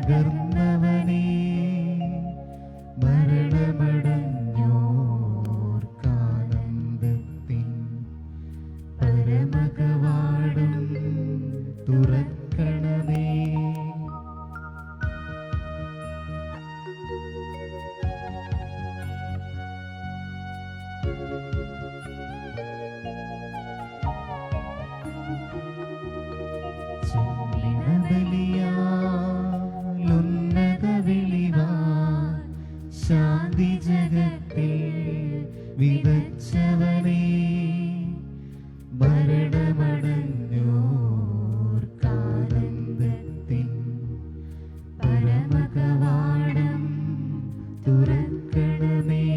പകർന്നവനേ മരണമടഞ്ഞോർക്കാനന്ദത്തിൻ പരമകവാടം തുറക്കണമേ. ഉന്നത വിളിവാൻ ശാന്തി ജഗത്തിൽ വിതച്ചവനേ മരണമടഞ്ഞോർക്കാനന്ദത്തിൻ പരമകവാടം തുറക്കണമേ.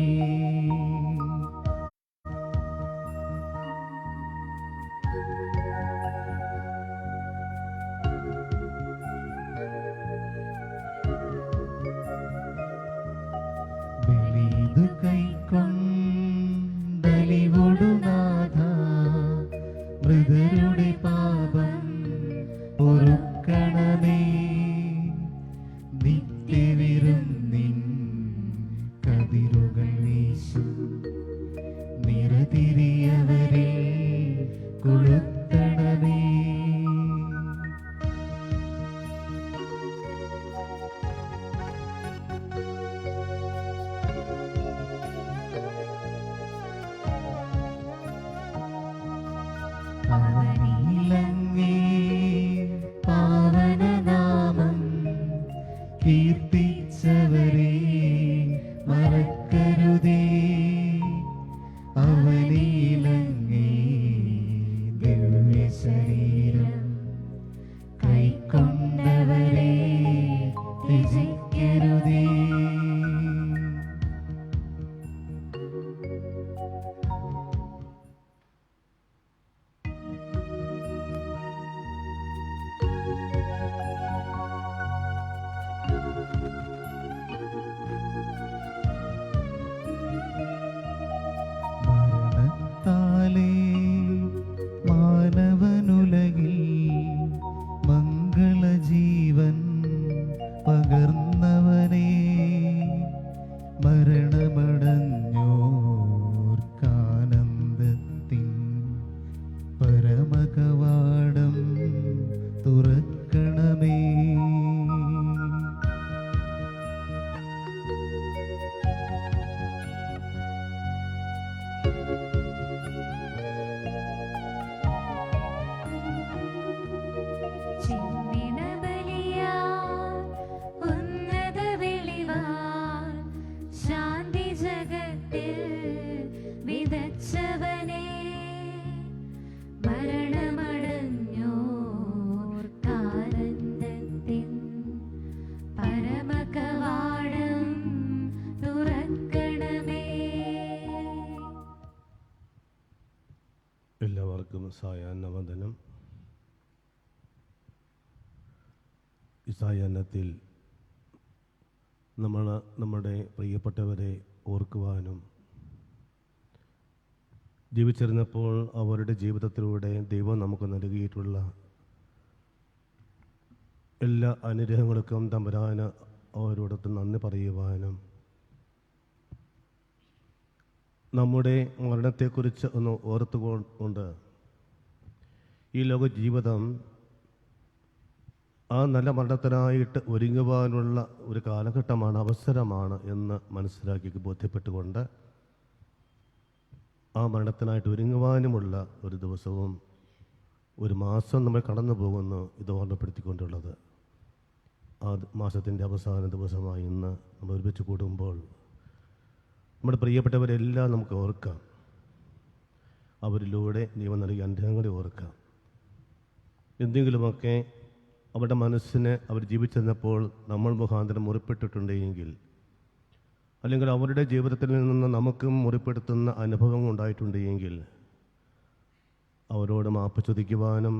ബലിതു കൈക്കൊണ്ടലിവൊടുനാഥ മൃതരുടെ പാപം പൊറുക്കണമേ. നിത്യവിരുന്നിൻ കതിരുകൾ വീശും നിറതിരിയവരെ കൊളുത്തണമേ. അവനിലങ്ങേ പാവനനാമം കീർത്തിച്ചവരെ മറക്കരുതേ. അവനിലങ്ങേ ദിവ്യശരീരം കൈക്കൊണ്ടവരെ ത്യജിക്കരുതേ. മരണത്താലേ മാനവനുലകിൽ മംഗളജീവൻ പകർന്നവനേ മരണമടഞ്ഞോർക്കാനന്ദത്തിൻ പരമകവാടം തുറക്കണമേ. ഉന്നത വിളിവാൻ ശാന്തി ജഗത്തിൽ വിതച്ചവനേ മരണമടഞ്ഞോർക്കാനന്ദത്തിൻ പരമകവാടം തുറക്കണമേ. എല്ലാവർക്കും സായാഹ്ന വന്ദനം. ഈ സായാഹ്നത്തിൽ നമ്മൾ നമ്മുടെ പ്രിയപ്പെട്ടവരെ ഓർക്കുവാനും ജീവിച്ചിരുന്നപ്പോൾ അവരുടെ ജീവിതത്തിലൂടെ ദൈവം നമുക്ക് നൽകിയിട്ടുള്ള എല്ലാ അനുഗ്രഹങ്ങൾക്കും തമ്പുരാന് അവരോടൊത്ത് നന്ദി പറയുവാനും നമ്മുടെ മരണത്തെക്കുറിച്ച് ഒന്ന് ഓർത്തുകൊണ്ട് ഈ ലോക ജീവിതം ആ നല്ല മരണത്തിനായിട്ട് ഒരുങ്ങുവാനുള്ള ഒരു കാലഘട്ടമാണ്, അവസരമാണ് എന്ന് മനസ്സിലാക്കി ബോധ്യപ്പെട്ടുകൊണ്ട് ആ മരണത്തിനായിട്ട് ഒരുങ്ങുവാനുമുള്ള ഒരു ദിവസവും ഒരു മാസം നമ്മൾ കടന്നു പോകുന്നു. ഇത് ഓർമ്മപ്പെടുത്തിക്കൊണ്ടുള്ളത് ആ മാസത്തിൻ്റെ അവസാന ദിവസമായി ഇന്ന് നമ്മൾ ഒരുമിച്ച് കൂടുമ്പോൾ നമ്മുടെ പ്രിയപ്പെട്ടവരെല്ലാം നമുക്ക് ഓർക്കാം. അവരിലൂടെ ദൈവം നൽകിയ അനുഗ്രഹങ്ങളെ ഓർക്കാം. എന്തെങ്കിലുമൊക്കെ അവരുടെ മനസ്സിന് അവർ ജീവിച്ചിരുന്നപ്പോൾ നമ്മൾ മുഖാന്തരം മുറിപ്പെട്ടിട്ടുണ്ടെങ്കിൽ, അല്ലെങ്കിൽ അവരുടെ ജീവിതത്തിൽ നിന്ന് നമുക്കും മുറിപ്പെടുത്തുന്ന അനുഭവങ്ങൾ ഉണ്ടായിട്ടുണ്ടെങ്കിൽ അവരോട് മാപ്പ് ചോദിക്കുവാനും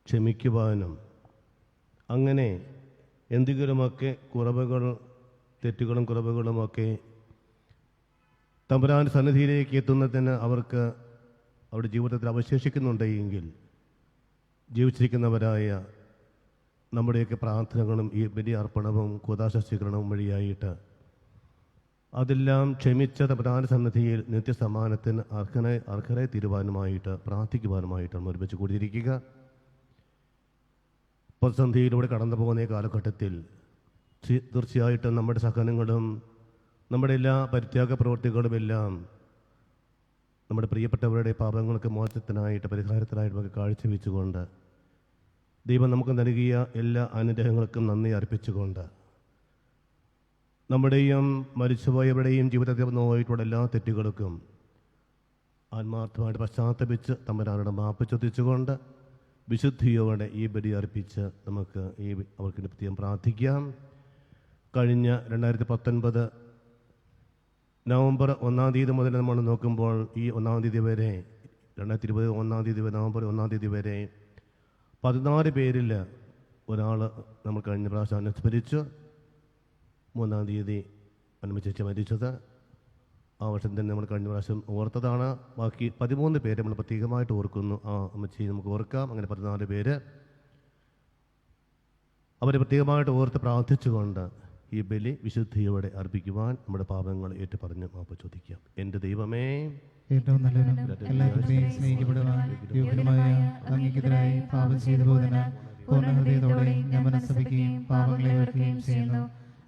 ക്ഷമിക്കുവാനും, അങ്ങനെ എന്തെങ്കിലുമൊക്കെ തെറ്റുകളും കുറവുകളുമൊക്കെ തമ്പുരാൻ്റെ സന്നിധിയിലേക്ക് എത്തുന്നതിന് അവർക്ക് അവരുടെ ജീവിതത്തിൽ അവശേഷിക്കുന്നുണ്ടെങ്കിൽ ജീവിച്ചിരിക്കുന്നവരായ നമ്മുടെയൊക്കെ പ്രാർത്ഥനകളും ഈ ബലി അർപ്പണവും കൂദാശ സ്വീകരണവും വഴിയായിട്ട് അതെല്ലാം ക്ഷമിച്ച പ്രധാന സന്നിധിയിൽ നിത്യസമ്മാനത്തിന് അർഹരായി തീരുവാനുമായിട്ട് പ്രാർത്ഥിക്കുവാനുമായിട്ട് നമ്മൾ ഒരുമിച്ച് കൂടിയിരിക്കുക. പ്രതിസന്ധിയിലൂടെ കടന്നു പോകുന്ന ഈ കാലഘട്ടത്തിൽ തീർച്ചയായിട്ടും നമ്മുടെ സഹനങ്ങളും നമ്മുടെ എല്ലാ പരിത്യാഗ പ്രവൃത്തികളുമെല്ലാം നമ്മുടെ പ്രിയപ്പെട്ടവരുടെ പാപങ്ങൾക്ക് മോചനത്തിനായിട്ട് പരിഹാരത്തിനായിട്ട് നമുക്ക് കാഴ്ചവെച്ചുകൊണ്ട് ദൈവം നമുക്ക് നൽകിയ എല്ലാ അനുഗ്രഹങ്ങൾക്കും നന്ദി അർപ്പിച്ചുകൊണ്ട് നമ്മുടെയും മരിച്ചുപോയവരുടെയും ജീവിതത്തിൽ നോയിട്ടുള്ള എല്ലാ തെറ്റുകൾക്കും ആത്മാർത്ഥമായിട്ട് പശ്ചാത്തപിച്ച് തമ്പുരാനോട് മാപ്പ് ചോദിച്ചുകൊണ്ട് വിശുദ്ധിയോടെ ഈ ബലി അർപ്പിച്ച് നമുക്ക് അവർക്ക് പ്രത്യേകം പ്രാർത്ഥിക്കാം. കഴിഞ്ഞ 2019 നവംബർ 1 തീയതി മുതൽ നമ്മൾ നോക്കുമ്പോൾ ഈ 1 തീയതി വരെ 2020 1 തീയതി നവംബർ 1 തീയതി വരെ 14 പേരിൽ ഒരാൾ നമ്മൾ കഴിഞ്ഞ പ്രാവശ്യം അനുസ്മരിച്ചു. 3 തീയതി അനുമതിച്ച് മരിച്ചത് ആ വർഷം തന്നെ നമ്മൾ കഴിഞ്ഞ പ്രാവശ്യം ഓർത്തതാണ്. ബാക്കി 13 പേരെ നമ്മൾ പ്രത്യേകമായിട്ട് ഓർക്കുന്നു. ആ അമ്മച്ചി നമുക്ക് ഓർക്കാം. അങ്ങനെ 14 പേര് അവരെ പ്രത്യേകമായിട്ട് ഓർത്ത് പ്രാർത്ഥിച്ചുകൊണ്ട് ഈ ബലി വിശുദ്ധിയോടെ അർപ്പിക്കുവാൻ നമ്മുടെ പാപങ്ങൾ ഏറ്റുപറഞ്ഞ് മാപ്പ് ചോദിക്കാം. എൻ്റെ ദൈവമേ, ഏറ്റവും നല്ലവനും എല്ലാവരുടെയും സ്നേഹിക്കപ്പെടുവാൻ യോഗ്യമായ അങ്ങേക്കെതിരായി പാപം ചെയ്തു പോകുന്ന പൂർണ്ണഹൃദയത്തോടെ ഞാൻ മനസ്സപിക്കുകയും പാപങ്ങളെ വെറുക്കുകയും ചെയ്യുന്നു.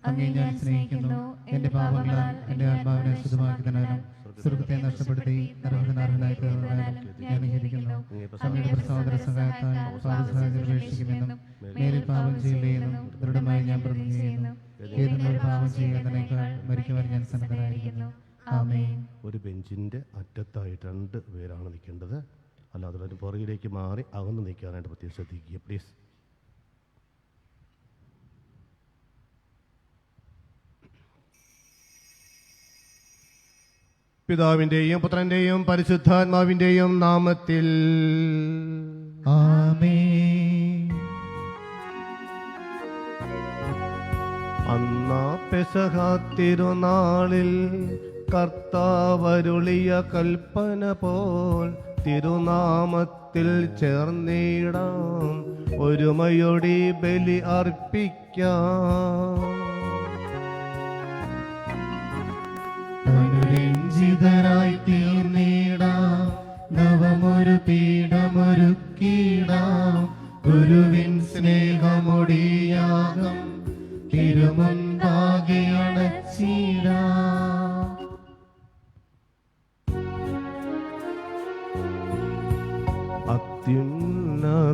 അങ്ങേ ഞാൻ സ്നേഹിക്കുന്നു. എൻ്റെ പാപങ്ങളാൽ എൻ്റെ ആത്മാവിനെ ശുദ്ധമാക്കി തന്നാലും സ്വർഗത്തെ നഷ്ടപ്പെടുത്തി നരകത്തിനർഹനായി തീർന്നാലും ഞാൻ നിഷേധിക്കുന്നു. അങ്ങയുടെ പ്രസാദ സഹായത്താൽ പാപസഹായം ഉപേക്ഷിക്കുമെന്നും മേലിൽ പാപം ചെയ്യില്ലെന്നും ദൃഢമായി ഞാൻ പ്രതിജ്ഞ ചെയ്യുന്നു. ഏതെങ്കിലും പാപം ചെയ്യുന്നതിനേക്കാൾ മരിക്കുവാൻ ഞാൻ സന്നദ്ധനായിരിക്കുന്നു. ആമേൻ. ഒരു ബെഞ്ചിൻ്റെ അറ്റത്തായിട്ട് 2 പേരാണ് നിൽക്കേണ്ടത്. അല്ലാതെ അതിന് പുറകിലേക്ക് മാറി അകന്ന് നിൽക്കാനായിട്ട് പ്രത്യേകം ശ്രദ്ധിക്കുക പ്ലീസ്. പിതാവിൻ്റെയും പുത്രൻ്റെയും പരിശുദ്ധാത്മാവിൻ്റെയും നാമത്തിൽ ആമേൻ. അന്നാ പെസഹ തിരുനാളിൽ കർത്താവരുളിയ കൽപ്പന പോൽ തിരുനാമത്തിൽ ചേർന്നിടാം, ഒരുമയോടി ബലി അർപ്പിക്കാം. അനുരഞ്ജിതരായി തീർന്നിടാം, നവമൊരു പീഠമൊരുക്കിടാം, ഗുരുവിൻ സ്നേഹമൊടിയാകം തിരുമുൻപാകെ അണച്ചിടാം.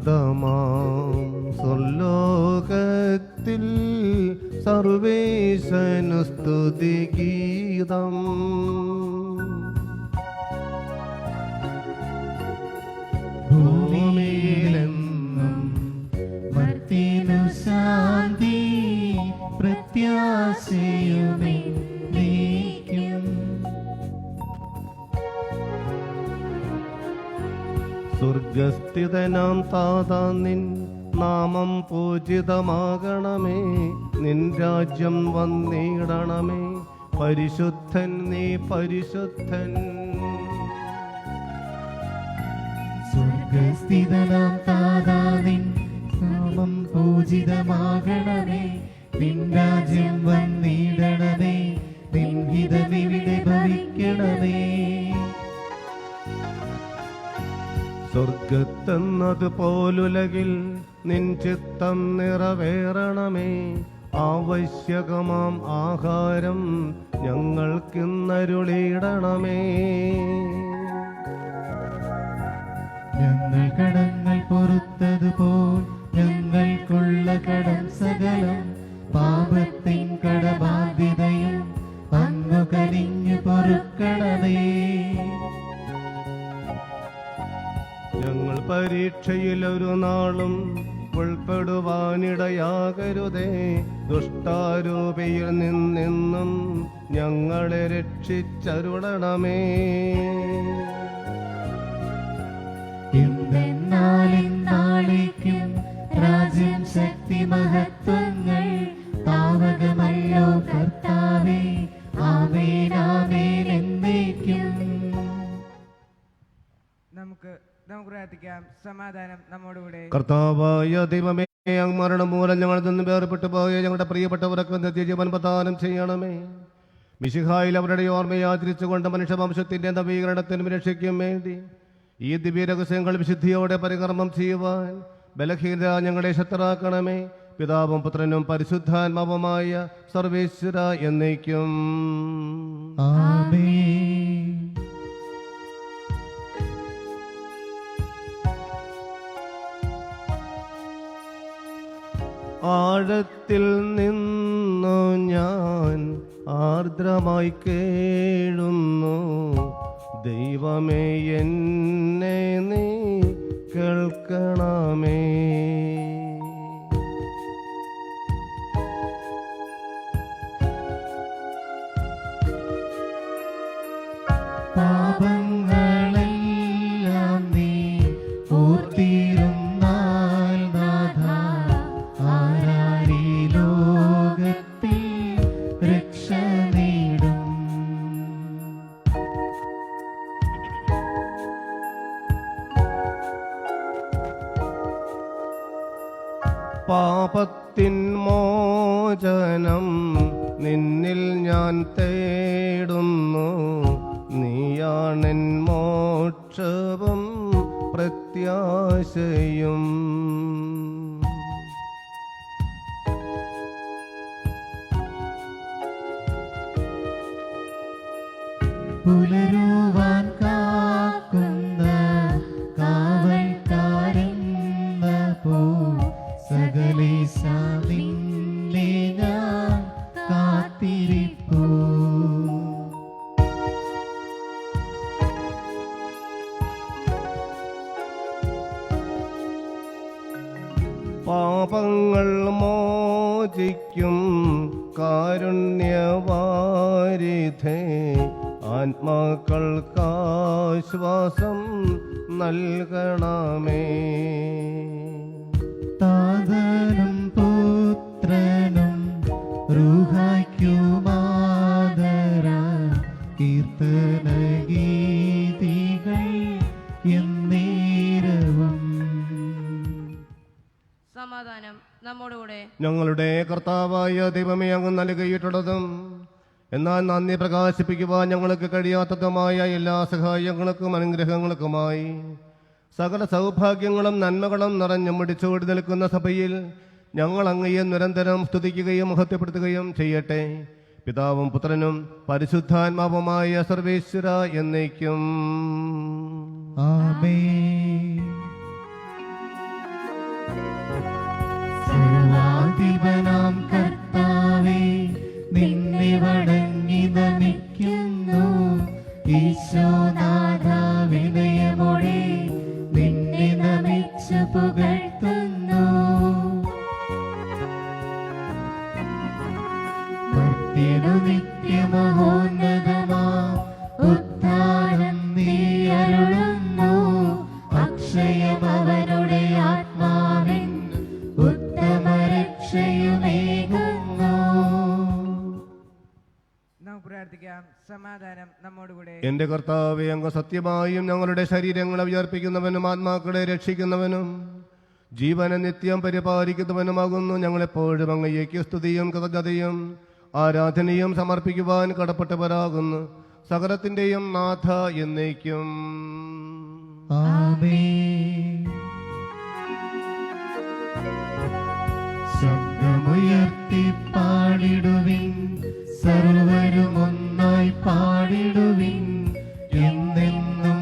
അത്യുന്നതമാം സ്വർലോകത്തിൽ സർവേശനു സ്തുതിഗീതം. ഭൂമിയിലെന്നും മർത്യനു ശാന്തി പ്രത്യാശയുമേ നീക്കും. സ്വർഗസ്ഥിതനാം താതാ നിൻ നാമം പൂജിതമാകണമേ, നിൻ രാജ്യം വന്നിടണമേ, പരിശുദ്ധൻ നീ പരിശുദ്ധൻ. സ്വർഗസ്ഥിതനാം താതാ നിൻ നാമം പൂജിതമാകണമേ, നിൻ രാജ്യം വന്നിടണമേ, നിൻ ഹിതമിവിടെ ഭവിക്കണമേ. സ്വർഗത്തെന്നതുപോലുലകിൽ നിൻ ചിത്തം നിറവേറണമേ, ആവശ്യകമാം ആഹാരം ഞങ്ങൾക്കിന്നരുളിയിടണമേ. ഞങ്ങൾ കടങ്ങൾ പൊറുത്തതുപോൽ ഞങ്ങൾക്കുള്ള കടം സകലം, പാപത്തിൻ കടബാധ്യതയും അങ്ങു കനിഞ്ഞു പൊറുക്കണമേ. ഞങ്ങൾ പരീക്ഷയിൽ ഒരു നാളും ഉൾപ്പെടുവാനിടയാകരുതേ, ദുഷ്ടാരൂപിയിൽ നിന്നെന്നും ഞങ്ങളെ രക്ഷിച്ചരുളണമേ. നാളേക്കും രാജ്യം ശക്തി മഹത്വങ്ങൾ താവകമല്ലോ കർത്താവേ. ആമേൻ ആമേൻ എന്നേക്കും. നമുക്ക് പ്രാർത്ഥിക്കാം. സമാധാനം നമ്മോടുകൂടെ. കർത്താവായ ദൈവമേ, മരണം മൂലം ഞങ്ങളിൽ നിന്ന് വേർപെട്ടു പോയ ഞങ്ങളുടെ പ്രിയപ്പെട്ടവർക്ക് നിത്യജീവൻ പ്രദാനം ചെയ്യണമേ. മിശിഹായിൽ അവരുടെ ഓർമ്മയെ ആചരിച്ചുകൊണ്ട് മനുഷ്യവംശത്തിന്റെ നവീകരണത്തിനും രക്ഷയ്ക്കും വേണ്ടി ഈ ദിവ്യരഹസ്യങ്ങൾ വിശുദ്ധിയോടെ പരികർമ്മം ചെയ്യുവാൻ ബലഹീന ഞങ്ങളെ ശക്തരാക്കണമേ. പിതാവും പുത്രനും പരിശുദ്ധാത്മാവുമായ സർവേശ്വര എന്നേക്കും. ആമേൻ. ആഴത്തിൽ നിന്നു ഞാൻ ആർദ്രമായി കേഴുന്നു, ദൈവമേ എന്നെ നീ കേൾക്കണമേ. പാപങ്ങളെല്ലാം നീ ഓർത്തിരുന്നാൽ നാഥാ, ആരാരീ ലോകത്തിൽ രക്ഷ നേടും. പാപത്തിൻ മോചനം നിന്നിൽ ഞാൻ തേടുന്നു, നീയാണെൻ മോക്ഷവും പ്രത്യാശയും. പുലരുവാൻ കാക്കുന്ന കാവൽക്കാരെന്ന പോൽ സകലേശ നിന്നെ ഞാൻ കാത്തിരിപ്പൂ. പാപങ്ങൾ മോചിക്കും കാരുണ്യവാരിധേ, ആത്മാക്കൾക്കാശ്വാസം നൽകണമേ. താതനും പുത്രനും റൂഹായ്ക്കുമാദരാൽ കീർത്തന ഗീതികൾ എന്നേരവും. സമാധാനം നമ്മോടുകൂടെ. ഞങ്ങളുടെ കർത്താവായ ദൈവമേ, അങ്ങ് നൽകിയിട്ടുള്ളതും എന്നാൽ നന്ദി പ്രകാശിപ്പിക്കുവാൻ ഞങ്ങൾക്ക് കഴിയാത്തതുമായ എല്ലാ സഹായങ്ങൾക്കും അനുഗ്രഹങ്ങൾക്കുമായി സകല സൗഭാഗ്യങ്ങളും നന്മകളും നിറഞ്ഞു മുടിച്ചോടി നിൽക്കുന്ന സഭയിൽ ഞങ്ങൾ അങ്ങയെ നിരന്തരം സ്തുതിക്കുകയും മഹത്വപ്പെടുത്തുകയും ചെയ്യട്ടെ. പിതാവും പുത്രനും പരിശുദ്ധാത്മാവുമായ സർവേശ്വര എന്നേക്കും. ആമേൻ. സർവാധിപനാം കർത്താവേ, നിന്നെ വണങ്ങി നമിക്കുന്നു. ഈശോനാഥ, വിനയമോടെ നിന്നെ നമിച്ചു പുകഴ്ത്തുന്നു. ഭക്തിനു നിത്യമഹോന്നതമാ ഉദ്ധാനം നീ അരുളുന്നു. അക്ഷയമവനുടെ ആത്മാവിൻ ഉത്തമ രക്ഷയുമേകുന്നു. നാം പ്രാർത്ഥിക്കാം. സമാധാനം നമ്മോടുകൂടെ. എന്റെ കർത്താവേ, അങ്ങ് സത്യമായും ഞങ്ങളുടെ ശരീരങ്ങളെ ഉയർപ്പിക്കുന്നവനും ആത്മാക്കളെ രക്ഷിക്കുന്നവനും ജീവനെ നിത്യം പരിപാലിക്കുന്നവനുമാകുന്നു. ഞങ്ങളെപ്പോഴും അങ്ങയ്ക്ക് സ്തുതിയും കൃതജ്ഞതയും ആരാധനയും സമർപ്പിക്കുവാൻ കടപ്പെട്ടവരാകുന്നു. സകലത്തിന്റെയും നാഥ എന്നേക്കും. ആമേൻ. ശബ്ദമുയർത്തി പാടിടുവിൻ, സർവരും ഒന്നായി പാടിടുവിൻ. എന്നെന്നും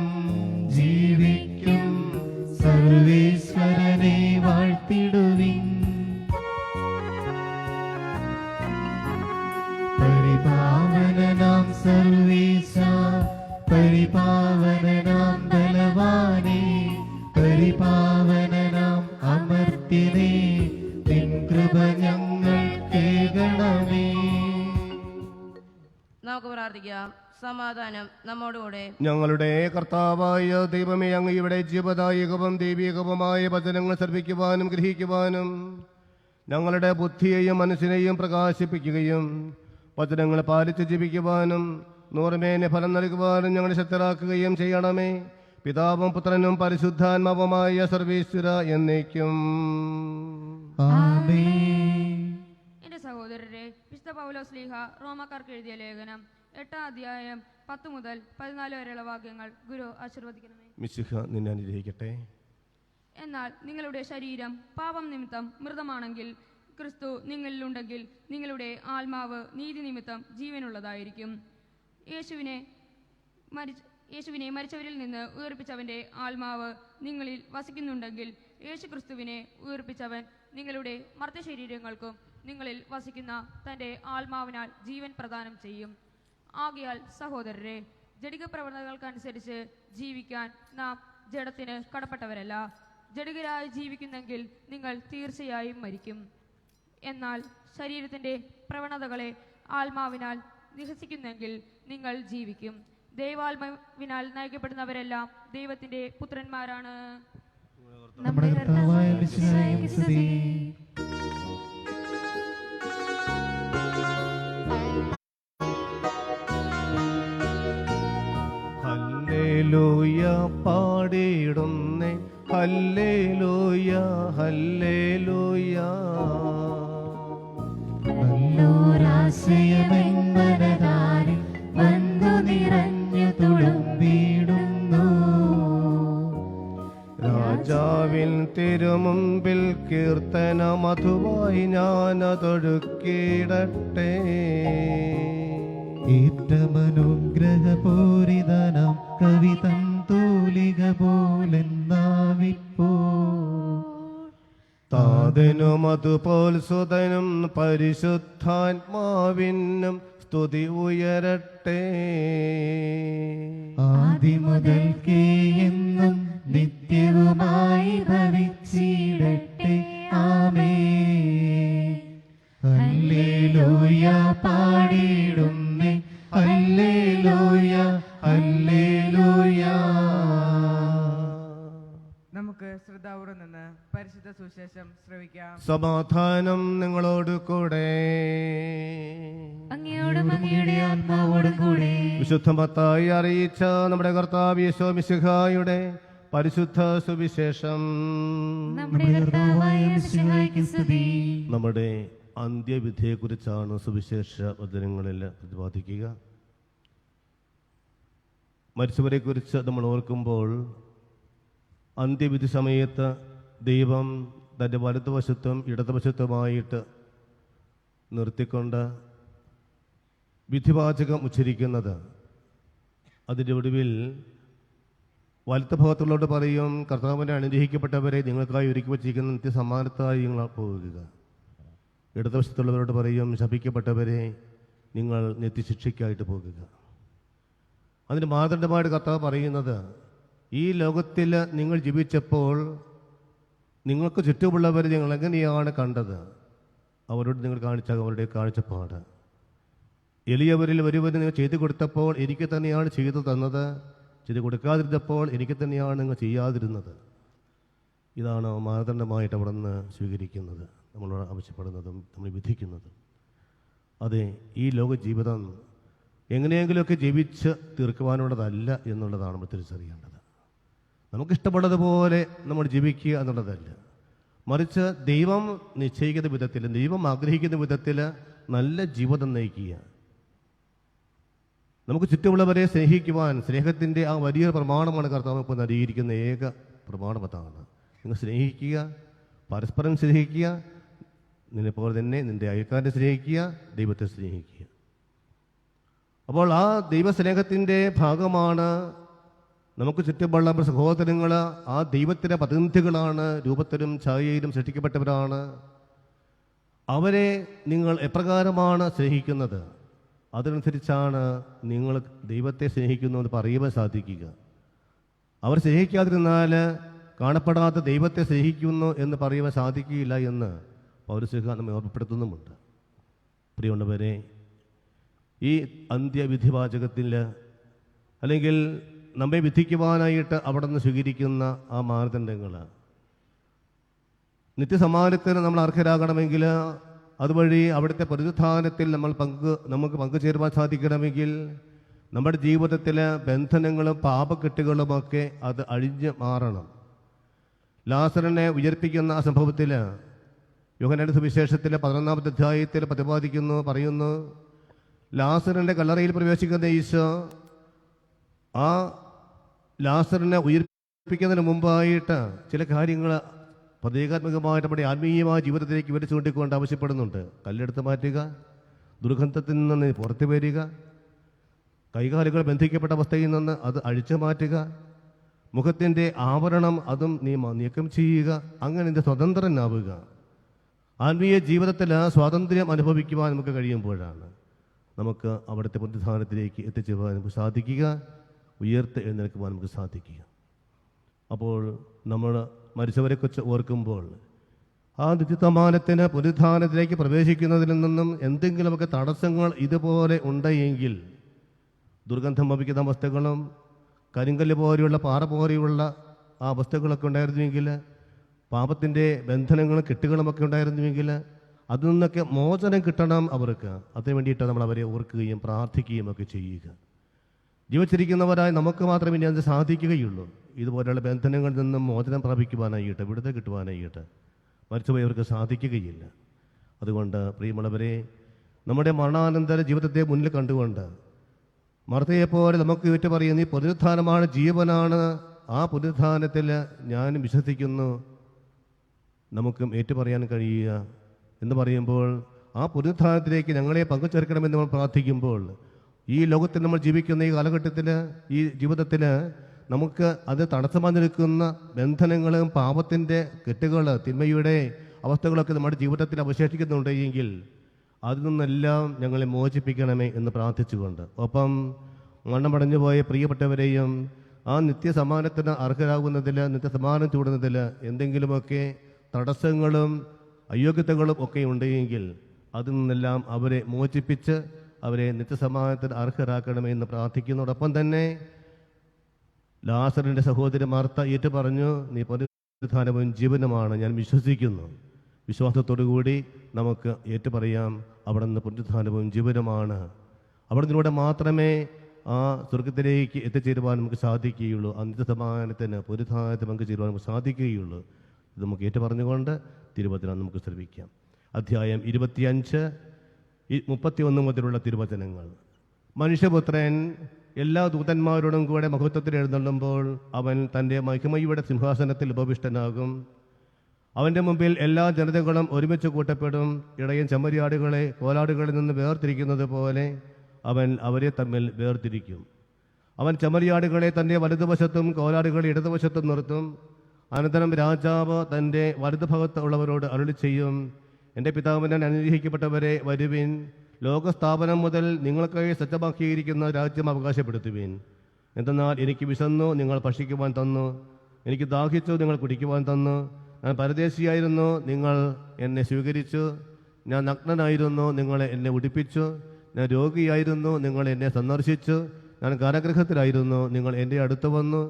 ജീവിക്കും സർവേശ്വരനെ വാഴ്ത്തിടുവിൻ. പരിപാവനനാം സർവേശ, പരിപാവനനാം ബലവാനേ, പരിപാവനനാം അമർത്യനേ, നിൻ കൃപ ഞങ്ങൾ കേൾക്കണമേ. നമുക്ക് പ്രാർത്ഥിക്കാം. സമാധാനം നമ്മോടുകൂടെ. ഞങ്ങളുടെ കർത്താവായ ദൈവമേ, അങ്ങയുടെ ജീവദായകവും ദൈവികവുമായ വചനങ്ങൾ ശ്രവിക്കുവാനും ഗ്രഹിക്കുവാനും ഞങ്ങളുടെ ബുദ്ധിയെയും മനസ്സിനെയും പ്രകാശിപ്പിക്കുകയും വചനങ്ങൾ പാലിച്ച് ജീവിക്കുവാനും നൂറുമേന് ഫലം നൽകുവാനും ഞങ്ങളെ ശക്തരാക്കുകയും ചെയ്യണമേ. പിതാവും പുത്രനും പരിശുദ്ധാത്മാവുമായ സർവേശ്വര എന്നേക്കും. ആമേൻ. എന്റെ സഹോദരരെ, വിശുദ്ധ പൗലോസ് ശ്ലീഹ റോമാക്കാർക്ക് എഴുതിയ ലേഖനം 8-ാം അധ്യായം 10 മുതൽ 14 വരെയുള്ള വാക്യങ്ങൾ ഗുരു ആശീർവദിക്കണമേ. മിശിഹ നിന്നെ അനുഗ്രഹിക്കട്ടെ. എന്നാൽ നിങ്ങളുടെ ശരീരം പാപം നിമിത്തം മൃതമാണെങ്കിൽ ക്രിസ്തു നിങ്ങളിലുണ്ടെങ്കിൽ നിങ്ങളുടെ ആത്മാവ് നീതി നിമിത്തം ജീവനുള്ളതായിരിക്കും. യേശുവിനെ മരിച്ചവരിൽ നിന്ന് ഉയർപ്പിച്ചവന്റെ ആത്മാവ് നിങ്ങളിൽ വസിക്കുന്നുണ്ടെങ്കിൽ യേശു ക്രിസ്തുവിനെ ഉയർപ്പിച്ചവൻ നിങ്ങളുടെ മർത്യശരീരങ്ങൾക്കും നിങ്ങളിൽ വസിക്കുന്ന തൻ്റെ ആത്മാവിനാൽ ജീവൻ പ്രദാനം ചെയ്യും. ആകയാൽ സഹോദരരെ, ജഡിക പ്രവണതകൾക്കനുസരിച്ച് ജീവിക്കാൻ നാം ജഡത്തിന് കടപ്പെട്ടവരല്ല. ജഡികരായി ജീവിക്കുന്നെങ്കിൽ നിങ്ങൾ തീർച്ചയായും മരിക്കും. എന്നാൽ ശരീരത്തിൻ്റെ പ്രവണതകളെ ആത്മാവിനാൽ നിരസിക്കുന്നെങ്കിൽ നിങ്ങൾ ജീവിക്കും. ദൈവാത്മാവിനാൽ നയിക്കപ്പെടുന്നവരെല്ലാം ദൈവത്തിൻ്റെ പുത്രന്മാരാണ്. നമ്മുടെ കർത്താവായ മിശിഹായ്ക്ക് സ്തുതി. ഹല്ലേലൂയ പാടിയിടുന്നേ, ഹല്ലേലൂയ ഹല്ലേലൂയ. നല്ലോരാശ്രയമെന്മനതാരിൽ വന്നു നിറഞ്ഞു തുളുമ്പിടുന്നു. രാജാവിൻ തിരുമുമ്പിൽ കീർത്തന മധുവായി ഞാനതൊഴുക്കിടട്ടെ. ഏറ്റമനുഗ്രഹപൂരിതനാം കവിതം തൂലിക പോലെന്നാവിപ്പോ. താതനും അതുപോൽ സുതനും പരിശുദ്ധാത്മാവിനും സ്തുതി ഉയരട്ടെ. ആദിമുതൽക്കേ എന്നും നിത്യവുമായി ഭവിച്ചിടട്ടെ. ആമേൻ. ഹല്ലേലൂയ പാടിയിടുന്നേ, ഹല്ലേലൂയ ഹല്ലേലൂയ. നമുക്ക് ശ്രദ്ധാപൂർവം നിന്ന് പരിശുദ്ധ സുവിശേഷം ശ്രവിക്കാം. സമാധാനം നിങ്ങളോട് കൂടെ. അങ്ങയോടും അങ്ങയുടെ ആത്മാവോടും കൂടെ. വിശുദ്ധ മത്തായി അറിയിച്ച നമ്മുടെ കർത്താവ് യേശു മിശിഹായുടെ പരിശുദ്ധ സുവിശേഷം. നമ്മുടെ കർത്താവായ മിശിഹായ്ക്ക് സ്തുതി. നമ്മുടെ അന്ത്യവിധിയെക്കുറിച്ചാണ് സുവിശേഷ വചനങ്ങളിൽ പ്രതിപാദിക്കുക. മരിച്ചവരെക്കുറിച്ച് നമ്മൾ ഓർക്കുമ്പോൾ അന്ത്യവിധി സമയത്ത് ദൈവം തൻ്റെ വലതുവശത്തും ഇടതുവശത്തുമായിട്ട് നിർത്തിക്കൊണ്ട് വിധിവാചകം ഉച്ചരിക്കുന്നത്. അതിൻ്റെ ഒടുവിൽ വലത്ത് ഭാഗത്തുള്ളവരോട് പറയും, കർത്താവിനെ അനുഗ്രഹിക്കപ്പെട്ടവരെ നിങ്ങൾക്കായി ഒരുക്കി വച്ചിരിക്കുന്ന നിത്യസമ്മാനത്തായി നിങ്ങൾ പോകുക. ഇടതുവശത്തുള്ളവരോട് പറയും, ശപിക്കപ്പെട്ടവരെ നിങ്ങൾ നിത്യശിക്ഷയ്ക്കായിട്ട് പോകുക. അതിന് മാതൃകമായിട്ട് കർത്താവ് പറയുന്നത്, ഈ ലോകത്തിൽ നിങ്ങൾ ജീവിച്ചപ്പോൾ നിങ്ങൾക്ക് ചുറ്റുമുള്ളവർ നിങ്ങൾ എങ്ങനെയാണ് കണ്ടത്, അവരോട് നിങ്ങൾ കാണിച്ച അവരുടെ കാഴ്ചപ്പാട്. എളിയവരിൽ ഒരുവന് നിങ്ങൾ ചെയ്തു കൊടുത്തപ്പോൾ എനിക്ക് തന്നെയാണ് ചെയ്തു തന്നത്, ചെയ്തു കൊടുക്കാതിരുന്നപ്പോൾ എനിക്ക് തന്നെയാണ് നിങ്ങൾ ചെയ്യാതിരുന്നത്. ഇതാണ് മാനദണ്ഡമായിട്ട് അവിടെ നിന്ന് സ്വീകരിക്കുന്നത്, നമ്മളോട് ആവശ്യപ്പെടുന്നതും നമ്മൾ വിധിക്കുന്നതും. അതെ, ഈ ലോക ജീവിതം എങ്ങനെയെങ്കിലുമൊക്കെ ജീവിച്ച് തീർക്കുവാനുള്ളതല്ല എന്നുള്ളതാണ് നമ്മൾ തിരിച്ചറിയേണ്ടത്. നമുക്കിഷ്ടമുള്ളതുപോലെ നമ്മൾ ജീവിക്കുക എന്നുള്ളതല്ല, മറിച്ച് ദൈവം നിശ്ചയിക്കുന്ന വിധത്തിൽ, ദൈവം ആഗ്രഹിക്കുന്ന വിധത്തിൽ നല്ല ജീവിതം നയിക്കുക. നമുക്ക് ചുറ്റുമുള്ളവരെ സ്നേഹിക്കുവാൻ, സ്നേഹത്തിൻ്റെ ആ വലിയൊരു പ്രമാണമാണ് കർത്താവ് ഇപ്പോൾ നൽകിയിരിക്കുന്ന ഏക പ്രമാണം അതാണ്. നിങ്ങൾ സ്നേഹിക്കുക, പരസ്പരം സ്നേഹിക്കുക, നിന്നെപ്പോലെ തന്നെ നിൻ്റെ അയൽക്കാരനെ സ്നേഹിക്കുക, ദൈവത്തെ സ്നേഹിക്കുക. അപ്പോൾ ആ ദൈവസ്നേഹത്തിൻ്റെ ഭാഗമാണ് നമുക്ക് ചുറ്റുമുള്ള സഹോദരങ്ങൾ. ആ ദൈവത്തിൻ്റെ പ്രതിനിധികളാണ്, രൂപത്തിലും ഛായയിലും സൃഷ്ടിക്കപ്പെട്ടവരാണ്. അവരെ നിങ്ങൾ എപ്രകാരമാണ് സ്നേഹിക്കുന്നത്, അതനുസരിച്ചാണ് നിങ്ങൾ ദൈവത്തെ സ്നേഹിക്കുന്നു എന്ന് പറയുവാൻ സാധിക്കുക. അവർ സ്നേഹിക്കാതിരുന്നാൽ കാണപ്പെടാത്ത ദൈവത്തെ സ്നേഹിക്കുന്നു എന്ന് പറയുവാൻ സാധിക്കുകയില്ല എന്ന് പൗരസ്ലിഹ നമ്മെ ഓർമ്മപ്പെടുത്തുന്നുമുണ്ട്. പ്രിയമുള്ളവരെ, ഈ അന്ത്യവിധിവാചകത്തിൽ അല്ലെങ്കിൽ നമ്മെ വിധിക്കുവാനായിട്ട് അവിടെ നിന്ന് സ്വീകരിക്കുന്ന ആ മാനദണ്ഡങ്ങൾ, നിത്യസമ്മാനത്തിന് നമ്മൾ അർഹരാകണമെങ്കിൽ, അതുവഴി അവിടുത്തെ പുനരുത്ഥാനത്തിൽ നമുക്ക് പങ്കുചേരുവാൻ സാധിക്കണമെങ്കിൽ, നമ്മുടെ ജീവിതത്തിലെ ബന്ധനങ്ങളും പാപക്കെട്ടുകളുമൊക്കെ അത് അഴിഞ്ഞ് മാറണം. ലാസറിനെ ഉയർപ്പിക്കുന്ന ആ സംഭവത്തിൽ യോഹന്നാന്റെ സുവിശേഷത്തിലെ 11-ാമത്തെ അധ്യായത്തിൽ പറയുന്നു, ലാസറിൻ്റെ കല്ലറയിൽ പ്രവേശിക്കുന്ന ഈശോ ആ ലാസറിനെ ഉയർപ്പിക്കുന്നതിന് മുമ്പായിട്ട് ചില കാര്യങ്ങൾ പ്രതീകാത്മകമായിട്ട് നമ്മുടെ ആത്മീയമായ ജീവിതത്തിലേക്ക് ഇവർ ചൂണ്ടിക്കൊണ്ട് ആവശ്യപ്പെടുന്നുണ്ട്. കല്ലെടുത്ത് മാറ്റുക, ദുർഗന്ധത്തിൽ നിന്ന് പുറത്തു വരിക, കൈകാലുകൾ ബന്ധിക്കപ്പെട്ട അവസ്ഥയിൽ നിന്ന് അത് അഴിച്ചു മാറ്റുക, മുഖത്തിൻ്റെ ആവരണം അതും നീ നീക്കം ചെയ്യുക, അങ്ങനെ ഇത് സ്വതന്ത്രനാവുക. ആത്മീയ ജീവിതത്തിൽ സ്വാതന്ത്ര്യം അനുഭവിക്കുവാൻ നമുക്ക് കഴിയുമ്പോഴാണ് നമുക്ക് അവിടുത്തെ പുനരുത്ഥാനത്തിലേക്ക് എത്തിച്ചേരുവാൻ നമുക്ക് സാധിക്കുക, ഉയർത്ത് എഴുന്നേൽക്കുവാൻ നമുക്ക് സാധിക്കുക. അപ്പോൾ നമ്മൾ മരിച്ചവരെക്കുറിച്ച് ഓർക്കുമ്പോൾ ആ നിത്യസമാനത്തിന് പുനരുത്ഥാനത്തിലേക്ക് പ്രവേശിക്കുന്നതിൽ നിന്നും എന്തെങ്കിലുമൊക്കെ തടസ്സങ്ങൾ ഇതുപോലെ ഉണ്ടെങ്കിൽ, ദുർഗന്ധം വമിക്കുന്ന അവസ്ഥകളും കരിങ്കല്ല് പോലെയുള്ള പാറ പോലെയുള്ള ആ അവസ്ഥകളൊക്കെ ഉണ്ടായിരുന്നുവെങ്കിൽ, പാപത്തിൻ്റെ ബന്ധനങ്ങളും കെട്ടുകളുമൊക്കെ ഉണ്ടായിരുന്നുവെങ്കിൽ അതിൽ നിന്നൊക്കെ മോചനം കിട്ടണം അവർക്ക്. അതിനു വേണ്ടിയിട്ട് നമ്മൾ അവരെ ഓർക്കുകയും പ്രാർത്ഥിക്കുകയും ഒക്കെ ചെയ്യുക. ജീവിച്ചിരിക്കുന്നവരായി നമുക്ക് മാത്രമേ ഇനി അത് സാധിക്കുകയുള്ളൂ. ഇതുപോലെയുള്ള ബന്ധനങ്ങളിൽ നിന്നും മോചനം പ്രാപിക്കുവാനായിട്ട്, വിടുതൽ കിട്ടുവാനായിട്ട് മരിച്ചുപോയവർക്ക് സാധിക്കുകയില്ല. അതുകൊണ്ട് പ്രിയമുള്ളവരെ, നമ്മുടെ മരണാനന്തര ജീവിതത്തെ മുന്നിൽ കണ്ടുകൊണ്ട് മർത്തയെപ്പോലെ നമുക്ക് ഏറ്റു പറയുന്ന ഈ പുനരുത്ഥാനമാണ്, ജീവനാണ്, ആ പുനരുത്ഥാനത്തിൽ ഞാൻ വിശ്വസിക്കുന്നു, നമുക്കും ഏറ്റുപറയാൻ കഴിയുക എന്ന് പറയുമ്പോൾ ആ പുനരുത്ഥാനത്തിലേക്ക് ഞങ്ങളെ പങ്കുചേർക്കണമെന്ന് നമ്മൾ പ്രാർത്ഥിക്കുമ്പോൾ, ഈ ലോകത്തിൽ നമ്മൾ ജീവിക്കുന്ന ഈ കാലഘട്ടത്തിൽ, ഈ ജീവിതത്തിൽ നമുക്ക് അത് തടസ്സമായി നിൽക്കുന്ന ബന്ധനങ്ങളും പാപത്തിൻ്റെ കെട്ടുകൾ, തിന്മയുടെ അവസ്ഥകളൊക്കെ നമ്മുടെ ജീവിതത്തിൽ അവശേഷിക്കുന്നുണ്ടെങ്കിൽ അതിൽ നിന്നെല്ലാം ഞങ്ങളെ മോചിപ്പിക്കണമേ എന്ന് പ്രാർത്ഥിച്ചുകൊണ്ട്, ഒപ്പം മരണമടഞ്ഞു പോയ പ്രിയപ്പെട്ടവരെയും ആ നിത്യസമ്മാനത്തിന് അർഹരാകുന്നതിൽ, നിത്യസമ്മാനം ചൂടുന്നതിൽ എന്തെങ്കിലുമൊക്കെ തടസ്സങ്ങളും അയോഗ്യതകളും ഒക്കെ ഉണ്ടെങ്കിൽ അതിൽ നിന്നെല്ലാം അവരെ മോചിപ്പിച്ച് അവരെ നിത്യസമ്മാനത്തിന് അർഹരാക്കണമേ എന്ന് പ്രാർത്ഥിക്കുന്നതോടൊപ്പം തന്നെ ലാസറിൻ്റെ സഹോദരി മാർത്ത ഏറ്റു പറഞ്ഞു, നീ പുനരുത്ഥാനവും ജീവനുമാണ്, ഞാൻ വിശ്വസിക്കുന്നു. വിശ്വാസത്തോടുകൂടി നമുക്ക് ഏറ്റുപറയാം, അവിടെ നിന്ന് പുനരുത്ഥാനവും ജീവനുമാണ്. അവിടെ നിന്നിലൂടെ മാത്രമേ ആ സ്വർഗത്തിലേക്ക് എത്തിച്ചേരുവാൻ നമുക്ക് സാധിക്കുകയുള്ളൂ. ആ നിത്യസമ്മാനത്തിന് പുനരുത്ഥാനത്തിന് പങ്കുചേരുവാൻ നമുക്ക് സാധിക്കുകയുള്ളൂ. ഇത് നമുക്ക് ഏറ്റുപറഞ്ഞുകൊണ്ട് തിരുവചനം നമുക്ക് ശ്രമിക്കാം. അധ്യായം 25-31 മുതലുള്ള തിരുവചനങ്ങൾ. മനുഷ്യപുത്രൻ എല്ലാ ദൂതന്മാരോടും കൂടെ മഹത്വത്തിൽ എഴുന്നള്ളുമ്പോൾ അവൻ തൻ്റെ മഹിമയുടെ സിംഹാസനത്തിൽ ഉപവിഷ്ടനാകും. അവൻ്റെ മുമ്പിൽ എല്ലാ ജനതകളും ഒരുമിച്ച് കൂട്ടപ്പെടും. ഇടയൻ ചെമ്മരിയാടുകളെ കോലാടുകളിൽ നിന്ന് വേർതിരിക്കുന്നത് പോലെ അവൻ അവരെ തമ്മിൽ വേർതിരിക്കും. അവൻ ചെമ്മരിയാടുകളെ തൻ്റെ വലതുവശത്തും കോലാടുകളെ ഇടതുവശത്തും നിർത്തും. അനന്തരം രാജാവ് തൻ്റെ വലതുഭാഗത്ത് ഉള്ളവരോട് അരുളി ചെയ്യും, എൻ്റെ പിതാവിനാൽ അനുഗ്രഹിക്കപ്പെട്ടവരെ, വരുവിൻ, ലോകസ്ഥാപനം മുതൽ നിങ്ങൾക്കായി സജ്ജമാക്കിയിരിക്കുന്ന രാജ്യം അവകാശപ്പെടുത്തുവിൻ. എന്തെന്നാൽ എനിക്ക് വിശന്നു, നിങ്ങൾ ഭക്ഷിക്കുവാൻ തന്നു, എനിക്ക് ദാഹിച്ചു, നിങ്ങൾ കുടിക്കുവാൻ തന്നു. ഞാൻ പരദേശിയായിരുന്നു, നിങ്ങൾ എന്നെ സ്വീകരിച്ചു. ഞാൻ നഗ്നനായിരുന്നു, നിങ്ങൾ എന്നെ ഉടുപ്പിച്ചു. ഞാൻ രോഗിയായിരുന്നു, നിങ്ങൾ എന്നെ സന്ദർശിച്ചു. ഞാൻ കാരാഗൃഹത്തിലായിരുന്നു, നിങ്ങൾ എൻ്റെ അടുത്ത് വന്നു.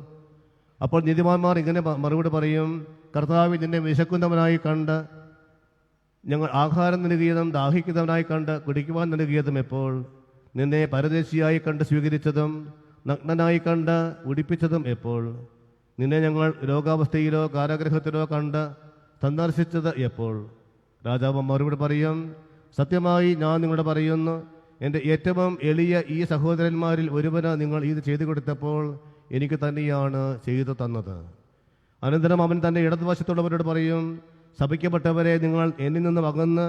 അപ്പോൾ നീതിമാന്മാർ ഇങ്ങനെ മറുപടി പറയും, കർത്താവ് നിന്നെ വിശക്കുന്നവനായി കണ്ട് ഞങ്ങൾ ആഹാരം നൽകിയതും ദാഹിക്കുന്നവനായി കണ്ട് കുടിക്കുവാൻ നൽകിയതും എപ്പോൾ? നിന്നെ പരദേശിയായി കണ്ട് സ്വീകരിച്ചതും നഗ്നനായി കണ്ട് ഉടിപ്പിച്ചതും എപ്പോൾ? നിന്നെ ഞങ്ങൾ രോഗാവസ്ഥയിലോ കാരാഗൃഹത്തിലോ കണ്ട് സന്ദർശിച്ചത് എപ്പോൾ? രാജാവ് മറുപടി പറയും, സത്യമായി ഞാൻ നിങ്ങളോട് പറയുന്നു, എൻ്റെ ഏറ്റവും എളിയ ഈ സഹോദരന്മാരിൽ ഒരുവന് നിങ്ങൾ ഇത് ചെയ്തു കൊടുത്തപ്പോൾ എനിക്ക് തന്നെയാണ് ചെയ്തു തന്നത്. അനന്തരം അവൻ തൻ്റെ ഇടതുവശത്തുള്ളവരോട് പറയും, ശപിക്കപ്പെട്ടവരെ, നിങ്ങൾ എന്നിൽ നിന്ന് അകന്ന്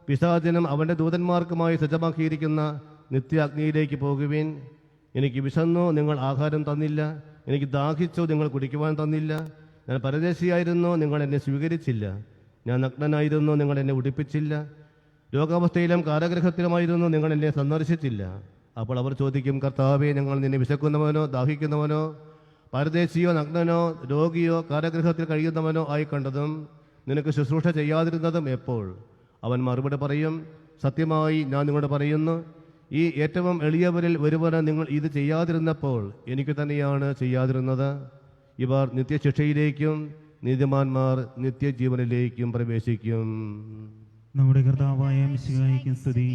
പിശാചനും അവൻ്റെ ദൂതന്മാർക്കുമായി സജ്ജമാക്കിയിരിക്കുന്ന നിത്യ അഗ്നിയിലേക്ക് പോകുവിൻ. എനിക്ക് വിശന്നു, നിങ്ങൾ ആഹാരം തന്നില്ല. എനിക്ക് ദാഹിച്ചു, നിങ്ങൾ കുടിക്കുവാൻ തന്നില്ല. ഞാൻ പരദേശിയായിരുന്നു, നിങ്ങൾ എന്നെ സ്വീകരിച്ചില്ല. ഞാൻ നഗ്നനായിരുന്നു, നിങ്ങൾ എന്നെ ഉടുപ്പിച്ചില്ല. രോഗാവസ്ഥയിലും കാരാഗൃഹത്തിലുമായിരുന്നു, നിങ്ങൾ എന്നെ സന്ദർശിച്ചില്ല. അപ്പോൾ അവർ ചോദിക്കും, കർത്താവേ, ഞങ്ങൾ നിന്നെ വിശക്കുന്നവനോ ദാഹിക്കുന്നവനോ പരദേശിയോ നഗ്നനോ രോഗിയോ കാരാഗൃഹത്തിൽ കഴിയുന്നവനോ ആയി കണ്ടതും നിനക്ക് ശുശ്രൂഷ ചെയ്യാതിരുന്നതും എപ്പോൾ? അവൻ മറുപടി പറയും, സത്യമായി ഞാൻ നിങ്ങളോട് പറയുന്നു, ഈ ഏറ്റവും എളിയവരിൽ ഒരുവന് നിങ്ങൾ ഇത് ചെയ്യാതിരുന്നപ്പോൾ എനിക്ക് തന്നെയാണ് ചെയ്യാതിരുന്നത്. ഇവർ നിത്യശിക്ഷയിലേക്കും നീതിമാന്മാർ നിത്യജീവനിലേക്കും പ്രവേശിക്കും. നമ്മുടെ കർത്താവായ മിശിഹായ്ക്ക് സ്തുതി.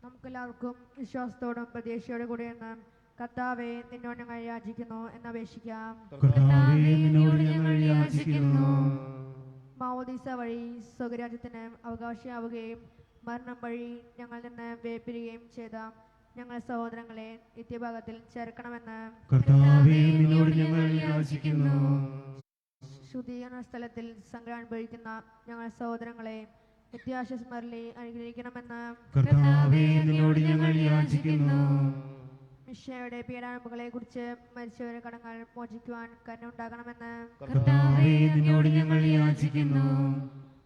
നമുക്കെല്ലാവർക്കും വിശ്വാസത്തോടും പ്രതീക്ഷയോടും കൂടെ എന്ന് കർത്താവേ, നിന്നോട് ഞങ്ങൾ യാചിക്കുന്നു എന്നപേക്ഷിക്കാം. കർത്താവേ, നിന്നോട് ഞങ്ങൾ യാചിക്കുന്നു. മാമോദീസ വഴി സ്വകരാജ്യത്തിന് അവകാശിയാവുകയും മരണം വഴി ഞങ്ങളിൽ നിന്ന് വേർപിരിയുകയും ചെയ്ത ഞങ്ങളുടെ സഹോദരങ്ങളെ നിത്യഭാഗത്തിൽ ചേർക്കണമെന്ന് കർത്താവേ, നിന്നോട് ഞങ്ങൾ യാചിക്കുന്നു. ശുദ്ധീകരണ സ്ഥലത്തിൽ സംഗ്രഹം അനുഭവിക്കുന്ന ഞങ്ങളുടെ സഹോദരങ്ങളെ നിത്യാശ്വസ്മരലി അനുഗ്രഹിക്കണമെന്ന് കർത്താവേ, നിന്നോട് ഞങ്ങൾ യാചിക്കുന്നു. മിശിഹായുടെ പീഡാനുഭവങ്ങളെ കുറിച്ച് മരിച്ചവരുടെ കടങ്ങൾ മോചിക്കുവാൻ കരുണ ഉണ്ടാകണമെന്ന് കർത്താവേ, നിന്നോട് ഞങ്ങൾ യാചിക്കുന്നു.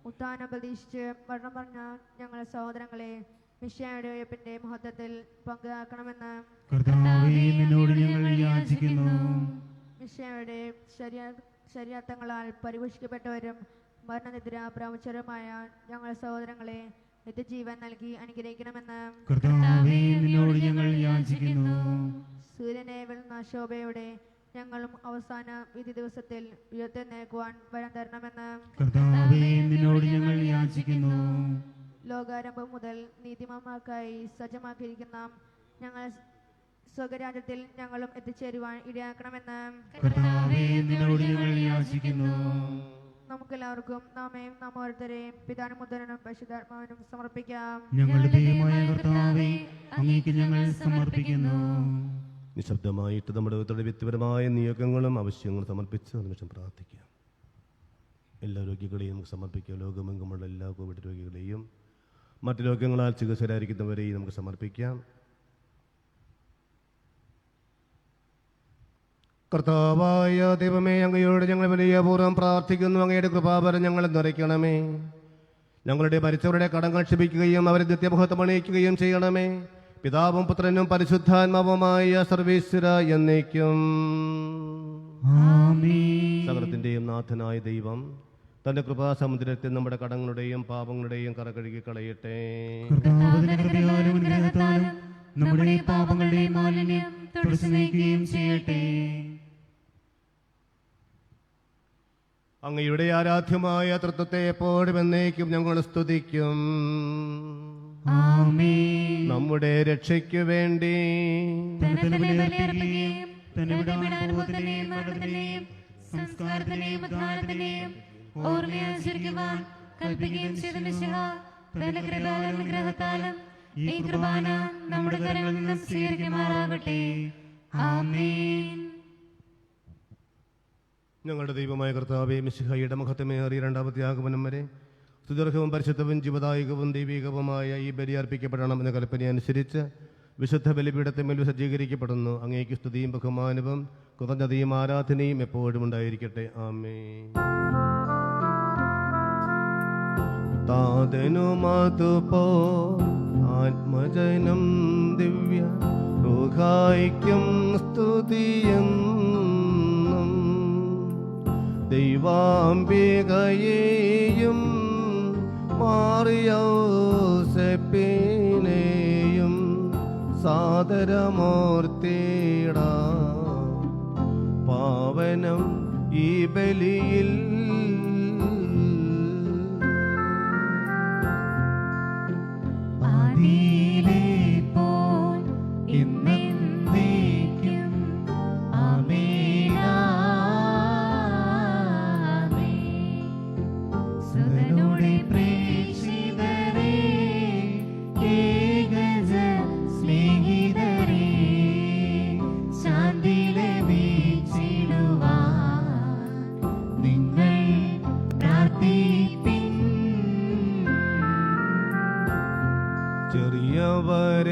ഉത്ഥാനം പ്രതീക്ഷിച്ച് മരണം പറഞ്ഞ ഞങ്ങളുടെ സഹോദരങ്ങളെ മിശിഹായുടെ ഉയർപ്പിന്റെ മഹത്വത്തിൽ പങ്കാക്കണമെന്ന് കർത്താവേ, നിന്നോട് ഞങ്ങൾ യാചിക്കുന്നു. മിശിഹായുടെ ശരീരത്വങ്ങളാൽ പരിപോഷിക്കപ്പെട്ടവരും മരണനിദ്ര പ്രാപിച്ചവരുമായ ഞങ്ങളുടെ സഹോദരങ്ങളെ നിത്യജീവൻ നൽകി അനുഗ്രഹിക്കണമെന്ന് കർത്താവേ, നിന്നോട് ഞങ്ങൾ യാചിക്കുന്നു. സൂര്യനെ വെളുന്ന ശോഭയോടെ ഞങ്ങളും അവസാന വിധി ദിവസത്തിൽ ഉയർത്തെഴുന്നേൽക്കുവാൻ വരം തരണമെന്ന് കർത്താവേ, നിന്നോട് ഞങ്ങൾ യാചിക്കുന്നു. ലോകാരംഭം മുതൽ നീതിമാന്മാർക്കായി സജ്ജമാക്കിയിരിക്കുന്ന ഞങ്ങൾ സ്വകരാജ്യത്തിൽ ഞങ്ങളും എത്തിച്ചേരുവാൻ ഇടയാക്കണമെന്ന് കർത്താവേ, നിന്നോട് ഞങ്ങൾ യാചിക്കുന്നു. നമുക്കെല്ലാവർക്കും നാമേയും നാം ഓരോരുത്തരെയും പിതാനും മുദ്രനും പരിശുദ്ധാത്മാവിനും സമർപ്പിക്കാം. ഞങ്ങളുടെ ദൈവമായ കർത്താവേ, അങ്ങേക്ക് ഞങ്ങൾ സമർപ്പിക്കുന്നു. നിശബ്ദമായിട്ട് നമ്മുടെ വ്യക്തിപരമായ നിയോഗങ്ങളും ആവശ്യങ്ങളും സമർപ്പിച്ച് ഒരു നിമിഷം പ്രാർത്ഥിക്കാം. എല്ലാ രോഗികളെയും നമുക്ക് സമർപ്പിക്കാം. ലോകമെങ്ങുമുള്ള എല്ലാ കോവിഡ് രോഗികളെയും മറ്റു രോഗങ്ങളാൽ ചികിത്സയിലായിരിക്കുന്നവരെയും നമുക്ക് സമർപ്പിക്കാം. കർത്താവായ ദൈവമേ, അങ്ങയോട് ഞങ്ങൾ വലിയപൂർവ്വം പ്രാർത്ഥിക്കുന്നു. അങ്ങയുടെ കൃപാവരം ഞങ്ങളെ നിറയ്ക്കണമേ. ഞങ്ങളുടെ മരിച്ചവരുടെ കടങ്ങൾ ക്ഷമിക്കുകയും അവരെ നിത്യമഹത്വം അണിയിക്കുകയും ചെയ്യണമേ. പിതാവും പുത്രനും പരിശുദ്ധാത്മാവുമായ സർവേശ്വര എന്നേക്കും. സകലത്തിന്റെയും നാഥനായ ദൈവം തന്റെ കൃപാസമുദ്രത്തിൽ നമ്മുടെ കടങ്ങളുടെയും പാപങ്ങളുടെയും കറ കഴുകി കളയട്ടെ. നമ്മുടെ പാപങ്ങളുടെയും മാലിന്യം തുടച്ചു നീക്കുകയും ചെയ്യട്ടെ. അങ്ങയുടെ ആരാധ്യമായ തൃത്വത്തെ എപ്പോഴും എന്നേക്കും ഞങ്ങൾ സ്തുതിക്കും. നമ്മുടെ രക്ഷയ്ക്കു വേണ്ടി സംസ്കാരത്തിനെയും ഉദ്ധാനത്തിനെയും ഓർമ്മയാചരിക്കുവാൻ കൽപ്പിക്കുകയും ചെയ്ത മിശിഹാ തന്റെ കൃപാനുഗ്രഹത്താലും ഈ കൃപാന നമ്മുടെ കരങ്ങളിൽ നിന്നും സ്വീകരിക്കുമാറാകട്ടെ. ആമേൻ. ഞങ്ങളുടെ ദൈവമായ കർത്താവേ, മിശിഹായുടെ മഹത്വമേറിയ രണ്ടാമത്തെ ആഗമനം വരെ സുദീർഘവും പരിശുദ്ധവും ജീവദായകവും ദൈവികവുമായ ഈ ബലി അർപ്പിക്കപ്പെടണം എന്ന കൽപ്പന അനുസരിച്ച് വിശുദ്ധ ബലിപീഠത്തിന്മേൽ സജ്ജീകരിക്കപ്പെടുന്നു. അങ്ങേക്ക് സ്തുതിയും ബഹുമാനവും കൃതജ്ഞതയും ആരാധനയും എപ്പോഴും ഉണ്ടായിരിക്കട്ടെ. ആമേൻ. താതനുമതുപോ ആത്മജനം ദിവ്യ റുഹായിക്കും സ്തുതിയെന്നും ദൈവാംബികയെയും മാറിയോസെപ്പിനെയും സാദരമൂർത്തിട പാവനം ഈ ബലിയിൽ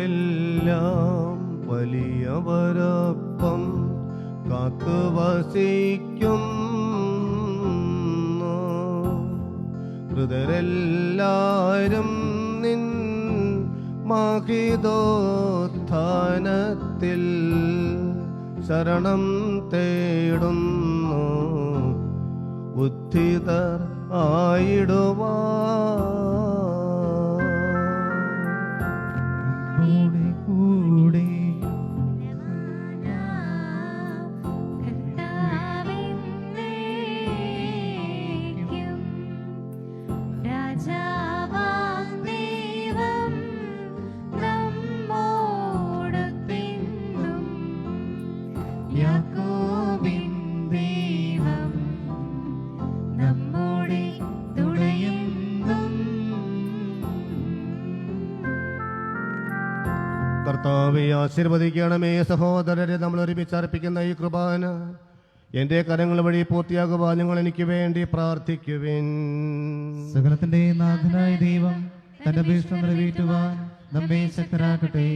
ചെറിയവരെല്ലാം വലിയവരൊപ്പം കാത്തുവസിക്കും. ഹൃദയരെല്ലാരും നിൻ മഹിതോത്ഥാനത്തിൽ ശരണം തേടുന്നു. ഉദ്ധിതർ ആയിടുവാ യാക്കോബിൻ ദൈവം നമ്മുടെ കർത്താവെ ആശീർവദിക്കണമേ. സഹോദരരെ, നമ്മൾ ഒരുമിച്ച് അർപ്പിക്കുന്ന ഈ കുർബാന എൻ്റെ കരങ്ങൾ വഴി പൂർത്തിയാകുവാൻ നിങ്ങൾ എനിക്ക് വേണ്ടി പ്രാർത്ഥിക്കുവിൻ. സകലത്തിന്റെ നാഥനായ ദൈവം തന്റെ അപേക്ഷ നിറവേറ്റുവാൻ നമ്മെ ശക്തരാക്കട്ടെ.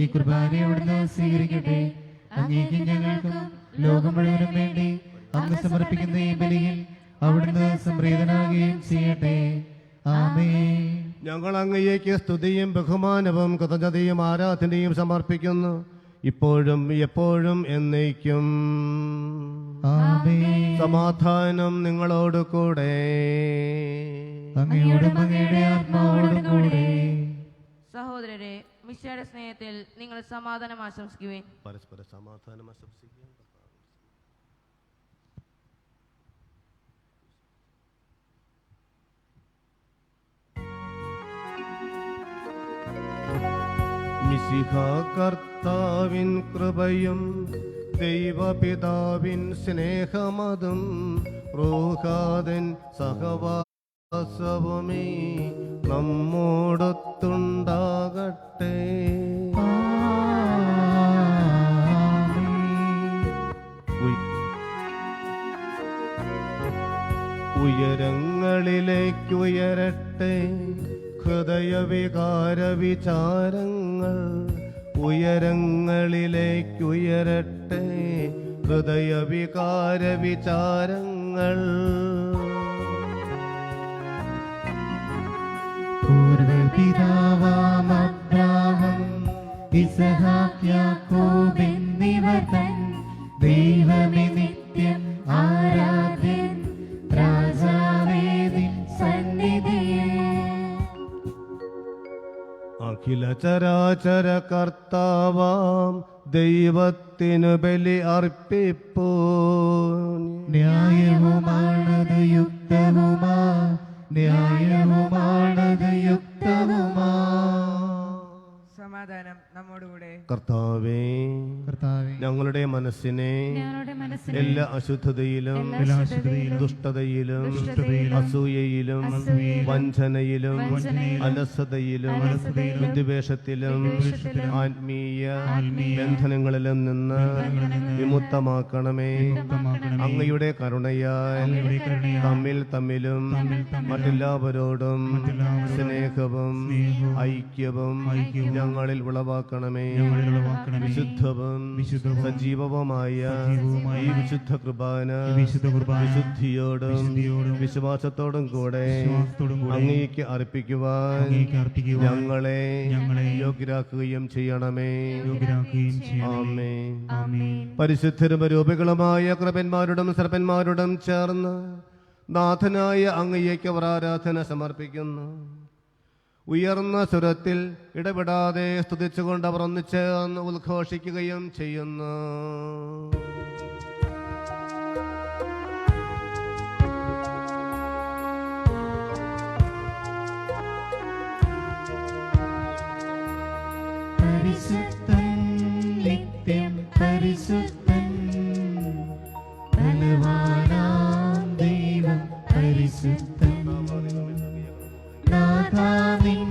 ഈ കുർബാനയെ അവിടുന്ന് സ്വീകരിക്കട്ടെ. അങ്ങേക്കും ഞങ്ങൾക്കും ലോകം മുഴുവനും വേണ്ടി അങ്ങ് സമർപ്പിക്കുന്ന ഈ ബലിയിൽ അവിടുന്ന് സംപ്രീതനാകുകയും ചെയ്യട്ടെ. ആമേൻ. ഞങ്ങൾ അങ്ങേക്ക് സ്തുതിയും ബഹുമാനവും കൃതജ്ഞതയും ആരാധനയും സമർപ്പിക്കുന്നു, ഇപ്പോഴും എപ്പോഴും എന്നേക്കും. ആമേൻ. സമാധാനം നിങ്ങളോട് കൂടെ. അങ്ങയോടും അങ്ങയുടെ ആത്മാവോടും കൂടെ. സഹോദരരെ, മിശിഹായുടെ സ്നേഹത്തിൽ നിങ്ങൾ സമാധാനം ആശംസിക്കുവിൻ. പരസ്പര സമാധാനം ആശംസിക്കുക. മിശിഹ കർത്താവിൻ കൃപയും ദൈവപിതാവിൻ സ്നേഹമതും റൂഹാദൻ സഹവാസവുമേ നമ്മോടൊത്തുണ്ടാകട്ടെ. ഉയരങ്ങളിലേക്കുയരട്ടെ ഹൃദയവികാര വിചാരങ്ങൾ. ഉയരങ്ങളിലേക്കുയരട്ടെ ഹൃദയവികാര വിചാരങ്ങൾ. പൂർവപിതാവാം അബ്രാഹം ഇസഹാക്ക് യാക്കോബ് എന്നിവർ തൻ ദൈവമേ നിത്യം ആരാധ്യൻ രാജാവേ നിൻ സന്നിധിയിൽ. അഖില ചരാചര കർത്താവാം ദൈവത്തിനു ബലി അർപ്പിപ്പൂ. ന്യായവുമാണത് യുക്തവുമാ, ന്യായവുമാണത് യുക്തവുമാ. സമാധാനം നമ്മോടുകൂടെ. കർത്താവേ, കർത്താവേ, ഞങ്ങളുടെ മനസ്സിനെ ഞങ്ങളുടെ മനസ്സിനെ എല്ലാ അശുദ്ധതയിലും എല്ലാ അശുദ്ധതയിലും ദുഷ്ടതയിലും ദുഷ്ടതയിലും അസൂയയിലും അസൂയയിലും വഞ്ചനയിലും വഞ്ചനയിലും അലസതയിലും അലസതയിലും വിദ്വേഷത്തിലും വിദ്വേഷത്തിലും ആത്മീയ ആത്മീയ ബന്ധനങ്ങളിലും നിന്ന് വിമുക്തമാക്കണമേ. മുക്തമാക്കണമേ. അങ്ങയുടെ കരുണയാൽ അങ്ങയുടെ കരുണയാൽ തമ്മിൽ തമ്മിലും മറ്റെല്ലാവരോടും സ്നേഹവും ഐക്യവും ഞങ്ങളിൽ ഉളവാക്കണമേ. ഞങ്ങളിൽ ഉളവാക്കണമേ. വിശുദ്ധവും വിശുദ്ധവും സജീവവുമായ സജീവവുമായ ഈ വിശുദ്ധ കുർബാന വിശുദ്ധ കുർബാന വിശുദ്ധിയോടും വിശുദ്ധിയോടും വിശ്വാസത്തോടും കൂടെ വിശ്വാസത്തോടും കൂടെ അങ്ങേക്ക് അർപ്പിക്കുവാൻ അങ്ങേക്ക് അർപ്പിക്കുവാൻ ഞങ്ങളെ ഞങ്ങളെ യോഗ്യരാക്കുകയും ചെയ്യണമേ. യോഗ്യരാക്കുകയും ചെയ്യണമേ. ആമേൻ. ആമേൻ. പരിശുദ്ധരും രൂപികളുമായ കൃപന്മാരോടും സർപ്പന്മാരോടും ചേർന്ന് നാഥനായ അങ്ങേക്ക് അവർ ആരാധന സമർപ്പിക്കുന്നു. ഉയർന്ന സ്വരത്തിൽ ഇടപെടാതെ സ്തുതിച്ചുകൊണ്ട് അവർ ഒന്നിച്ചേർന്ന് ഉദ്ഘോഷിക്കുകയും ചെയ്യുന്നു. പരിശുദ്ധൻ, നിത്യം പരിശുദ്ധൻ, ബലവാനാം ദൈവം പരിശുദ്ധൻ. നാഥാവിൻ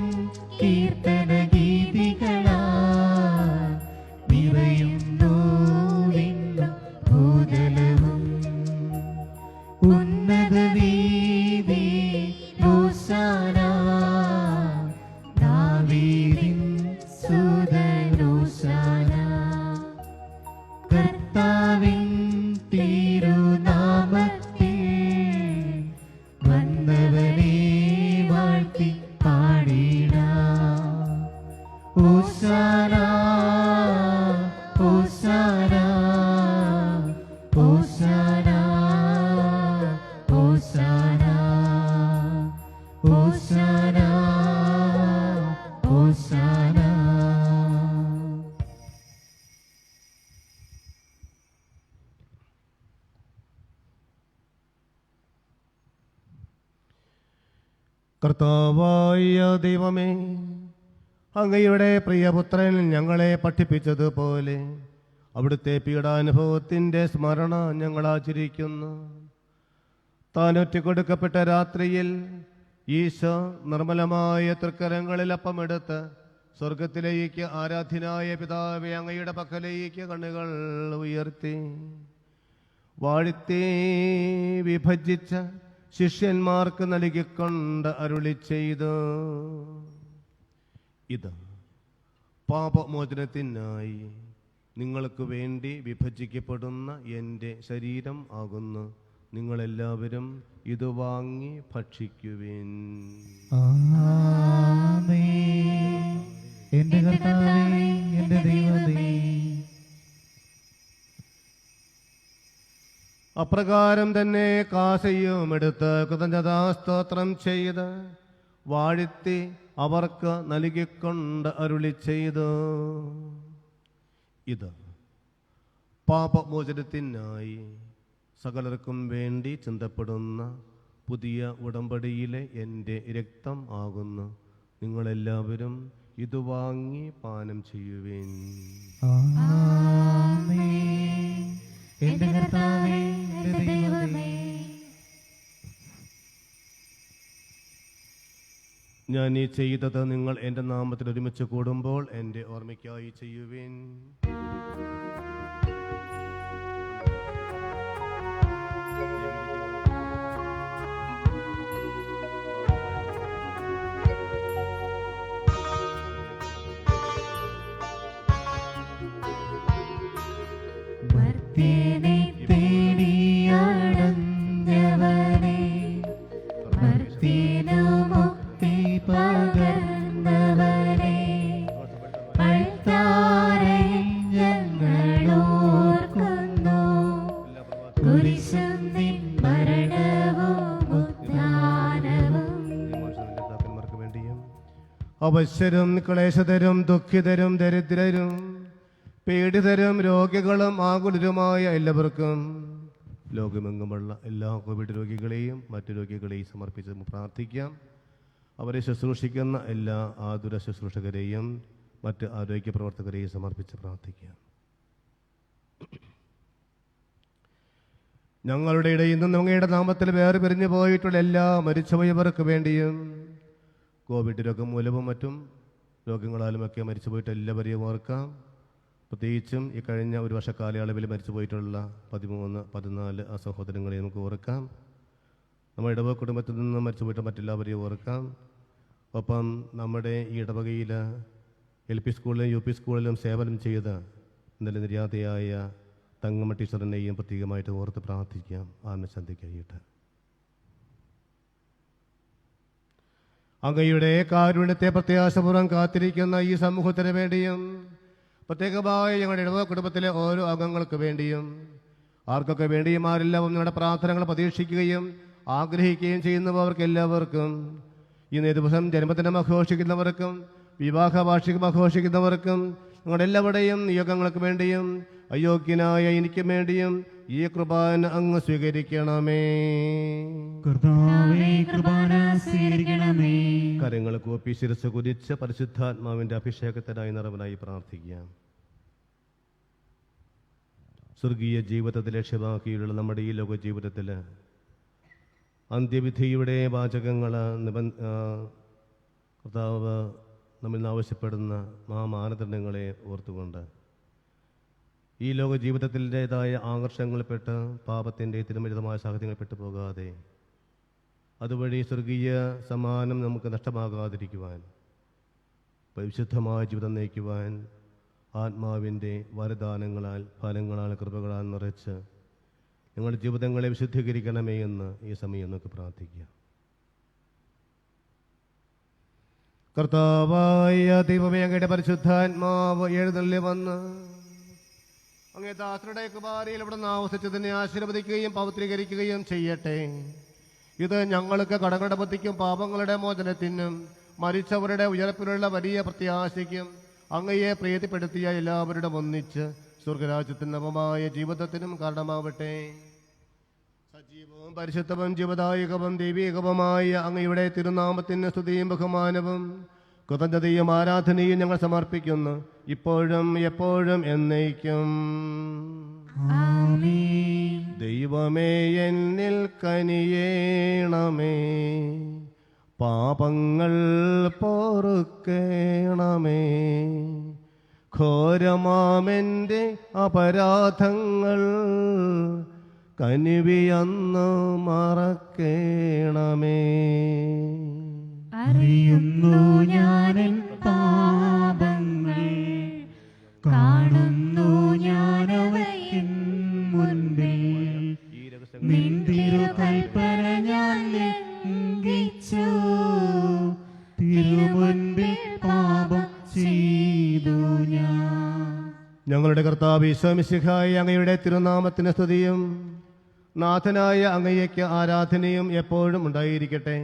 കീർത്തന ഗീതികളാ നിറയുന്നു വിണ്ണും ഭൂതലവും. ഉന്നത വീതി ഹോശാന, ദാവീദിൻ സുതനോശാന. കർത്താവിൻ തിരുനാമത്തിൽ വന്നവനെ വാഴ്ത്തി പാടിടാം. ഹോശാന, ഹോശാന, ഹോശാന, ഹോശാന, ഹോശാന, ഹോശാന. കർത്താവായ ദൈവമേ, അങ്ങയുടെ പ്രിയപുത്രൻ ഞങ്ങളെ പഠിപ്പിച്ചതുപോലെ അവിടുത്തെ പീഡാനുഭവത്തിൻ്റെ സ്മരണ ഞങ്ങൾ ആചരിക്കുന്നു. താൻ ഒറ്റക്കൊടുക്കപ്പെട്ട രാത്രിയിൽ ഈശോ നിർമ്മലമായ തൃക്കരങ്ങളിൽ അപ്പമെടുത്ത് സ്വർഗത്തിലേക്ക് ആരാധ്യനായ പിതാവേ, അങ്ങയുടെ പക്കലേക്ക് കണ്ണുകൾ ഉയർത്തി വാഴ്ത്തി വിഭജിച്ച ശിഷ്യന്മാർക്ക് നൽകിക്കൊണ്ട് അരുളി ചെയ്തു, ഇത് പാപമോചനത്തിനായി നിങ്ങൾക്ക് വേണ്ടി വിഭജിക്കപ്പെടുന്ന എൻ്റെ ശരീരം ആകുന്നു. നിങ്ങളെല്ലാവരും ഇത് വാങ്ങി ഭക്ഷിക്കുവിൻ. ആമേൻ. എന്റെ കർത്താവേ, എന്റെ ദൈവമേ. അപ്രകാരം തന്നെ കാസയും എടുത്ത് കൃതജ്ഞതാസ്തോത്രം ചെയ്ത് വാഴ്ത്തി അവർക്ക് നൽകിക്കൊണ്ട് അരുളി ചെയ്തു, ഇത് പാപമോചനത്തിനായി സകലർക്കും വേണ്ടി ചിന്തപ്പെടുന്ന പുതിയ ഉടമ്പടിയിലെ എൻ്റെ രക്തം ആകുന്നു. നിങ്ങളെല്ലാവരും ഇത് വാങ്ങി പാനം ചെയ്യുവിൻ. ആമേൻ. എന്റെ കർത്താവേ, എന്റെ ദൈവമേ. ഞാൻ ഈ ചെയ്തത് നിങ്ങൾ എൻ്റെ നാമത്തിൽ ഒരുമിച്ച് കൂടുമ്പോൾ എൻ്റെ ഓർമ്മയ്ക്കായി ചെയ്യുവിൻ. മർത്യനെ തേടിയടഞ്ഞവനെ, മർത്യനു മുക്തി പകർന്നവനെ, അൾത്താരയിൽ ഞങ്ങളോർക്കുന്നു. കുരിശും നിൻ മരണവും ഉത്ഥാനവും. വേണ്ടിയും അവശ്യരും ക്ലേശതരും ദുഃഖിതരും ദരിദ്രരും പീഡിതരും രോഗികളും ആകുലരുമായ എല്ലാവർക്കും, ലോകമെങ്ങുമുള്ള എല്ലാ കോവിഡ് രോഗികളെയും മറ്റു രോഗികളെയും സമർപ്പിച്ച് പ്രാർത്ഥിക്കാം. അവരെ ശുശ്രൂഷിക്കുന്ന എല്ലാ ആതുര ശുശ്രൂഷകരെയും മറ്റ് ആരോഗ്യ പ്രവർത്തകരെയും സമർപ്പിച്ച് പ്രാർത്ഥിക്കാം. ഞങ്ങളുടെ ഇടയിൽ നിന്നും അങ്ങയുടെ നാമത്തിൽ വേറെ പിരിഞ്ഞു പോയിട്ടുള്ള എല്ലാ മരിച്ചുപോയവർക്ക് വേണ്ടിയും കോവിഡ് രോഗം മൂലവും മറ്റും രോഗങ്ങളാലുമൊക്കെ മരിച്ചുപോയിട്ട് എല്ലാവരെയും ഓർക്കാം. പ്രത്യേകിച്ചും ഈ കഴിഞ്ഞ ഒരു വർഷ കാലയളവിൽ മരിച്ചുപോയിട്ടുള്ള 13-14 ആ സഹോദരങ്ങളെ നമുക്ക് ഓർക്കാം. നമ്മുടെ ഇടവക കുടുംബത്തിൽ നിന്ന് മരിച്ചുപോയിട്ട് മറ്റെല്ലാവരെയും ഓർക്കാം. ഒപ്പം നമ്മുടെ ഈ ഇടവകയിൽ LP സ്കൂളിലും UP സ്കൂളിലും സേവനം ചെയ്ത ഇന്നലെ നിര്യാതയായ തങ്കമ്മ ടീച്ചറിനെയും പ്രത്യേകമായിട്ട് ഓർത്ത് പ്രാർത്ഥിക്കാം. ആത്മശാന്തിക്കായിട്ട് അങ്ങയുടെ കാരുണ്യത്തെ പ്രത്യാശപൂർവ്വം കാത്തിരിക്കുന്ന ഈ സമൂഹത്തിന് വേണ്ടിയും പ്രത്യേകമായി ഞങ്ങളുടെ ഇടവക കുടുംബത്തിലെ ഓരോ അംഗങ്ങൾക്ക് വേണ്ടിയും ആർക്കൊക്കെ വേണ്ടിയും ആരെല്ലാം ഞങ്ങളുടെ പ്രാർത്ഥനകൾ പ്രതീക്ഷിക്കുകയും ആഗ്രഹിക്കുകയും ചെയ്യുന്നവർ അവർക്ക് എല്ലാവർക്കും, ഇന്നേ ദിവസം ജന്മദിനം ആഘോഷിക്കുന്നവർക്കും വിവാഹ വാർഷികം ആഘോഷിക്കുന്നവർക്കും ഞങ്ങളുടെ എല്ലാവരുടെയും നിയോഗങ്ങൾക്ക് വേണ്ടിയും അയോഗ്യനായ എനിക്കും വേണ്ടിയും ഈ കൃപാന അങ്ങ് സ്വീകരിക്കണമേ. കർത്താവേ, കൃപാന സ്വീകരിക്കണമേ. കരങ്ങൾ കൂപ്പി ശിരസ് കുതിച്ച് പരിശുദ്ധാത്മാവിന്റെ അഭിഷേകത്തിനായി നിറവനായി പ്രാർത്ഥിക്കാം. സ്വർഗീയ ജീവിതത്തെ ലക്ഷ്യമാക്കിയുള്ള നമ്മുടെ ഈ ലോക ജീവിതത്തിൽ അന്ത്യവിധിയുടെ വാചകങ്ങൾ കർത്താവ് നമ്മിൽ നിന്ന് ആവശ്യപ്പെടുന്ന ആ മാനദണ്ഡങ്ങളെ ഓർത്തുകൊണ്ട് ഈ ലോക ജീവിതത്തിൻ്റെതായ ആകർഷണങ്ങളിൽപ്പെട്ട് പാപത്തിൻ്റെ തിരുമരിതമായ സാഹചര്യങ്ങളിൽപ്പെട്ടു പോകാതെ അതുവഴി സ്വർഗീയ സമ്മാനം നമുക്ക് നഷ്ടമാകാതിരിക്കുവാൻ പരിശുദ്ധമായ ജീവിതം നയിക്കുവാൻ ആത്മാവിൻ്റെ വരദാനങ്ങളാൽ ഫലങ്ങളാൽ കൃപകളാൽ നിറച്ച് ഞങ്ങളുടെ ജീവിതങ്ങളെ വിശുദ്ധീകരിക്കണമേ എന്ന് ഈ സമയം നമുക്ക് പ്രാർത്ഥിക്കാം. കർത്താവായ ദൈവമേ, അങ്ങയുടെ പരിശുദ്ധാത്മാവ് എഴുന്നള്ളി വന്ന് അങ്ങേ ദാസരുടെ കുമാരിയിൽ ഇവിടെ നിന്ന് ആവസിച്ചതിനെ ആശീർവദിക്കുകയും പവിത്രീകരിക്കുകയും ചെയ്യട്ടെ. ഇത് ഞങ്ങൾക്ക് കടങ്ങളുടെ ബുദ്ധിക്കും പാപങ്ങളുടെ മോചനത്തിനും മരിച്ചവരുടെ ഉയർപ്പിലുള്ള വലിയ പ്രത്യാശയ്ക്കും അങ്ങയെ പ്രീതിപ്പെടുത്തിയ എല്ലാവരുടെ ഒന്നിച്ച് സ്വർഗരാജ്യത്തിന് നവമായ ജീവിതത്തിനും കാരണമാവട്ടെ. സജീവവും പരിശുദ്ധവും ജീവദായകവും ദൈവീകവുമായ അങ്ങയുടെ തിരുനാമത്തിന് സ്തുതിയും ബഹുമാനവും കൃതജ്ഞതയും ആരാധനയും ഞങ്ങൾ സമർപ്പിക്കുന്നു, ഇപ്പോഴും എപ്പോഴും എന്നേക്കും. ദൈവമേ, എന്നിൽ കനിയേണമേ. പാപങ്ങൾ പൊറുക്കേണമേ. ഘോരമാമെൻ്റെ അപരാധങ്ങൾ കനിവിയന്നു മറക്കേണമേ. അറിയുന്നു ഞാനെൻ പാപങ്ങൾ, കാണുന്നു ഞാനവയ്ക്കിൻ മുൻപിൽ. നിൻ തിരുകൽപ്പന ഞാൻ ലംഘിച്ചു, തിരുമുൻപിൽ പാപം ചെയ്തു ഞാൻ. ഞങ്ങളുടെ കർത്താവ് ഈശോ മിശിഹായ അങ്ങയുടെ തിരുനാമത്തിന് സ്തുതിയും നാഥനായ അങ്ങയ്ക്ക് ആരാധനയും എപ്പോഴും ഉണ്ടായിരിക്കട്ടെ.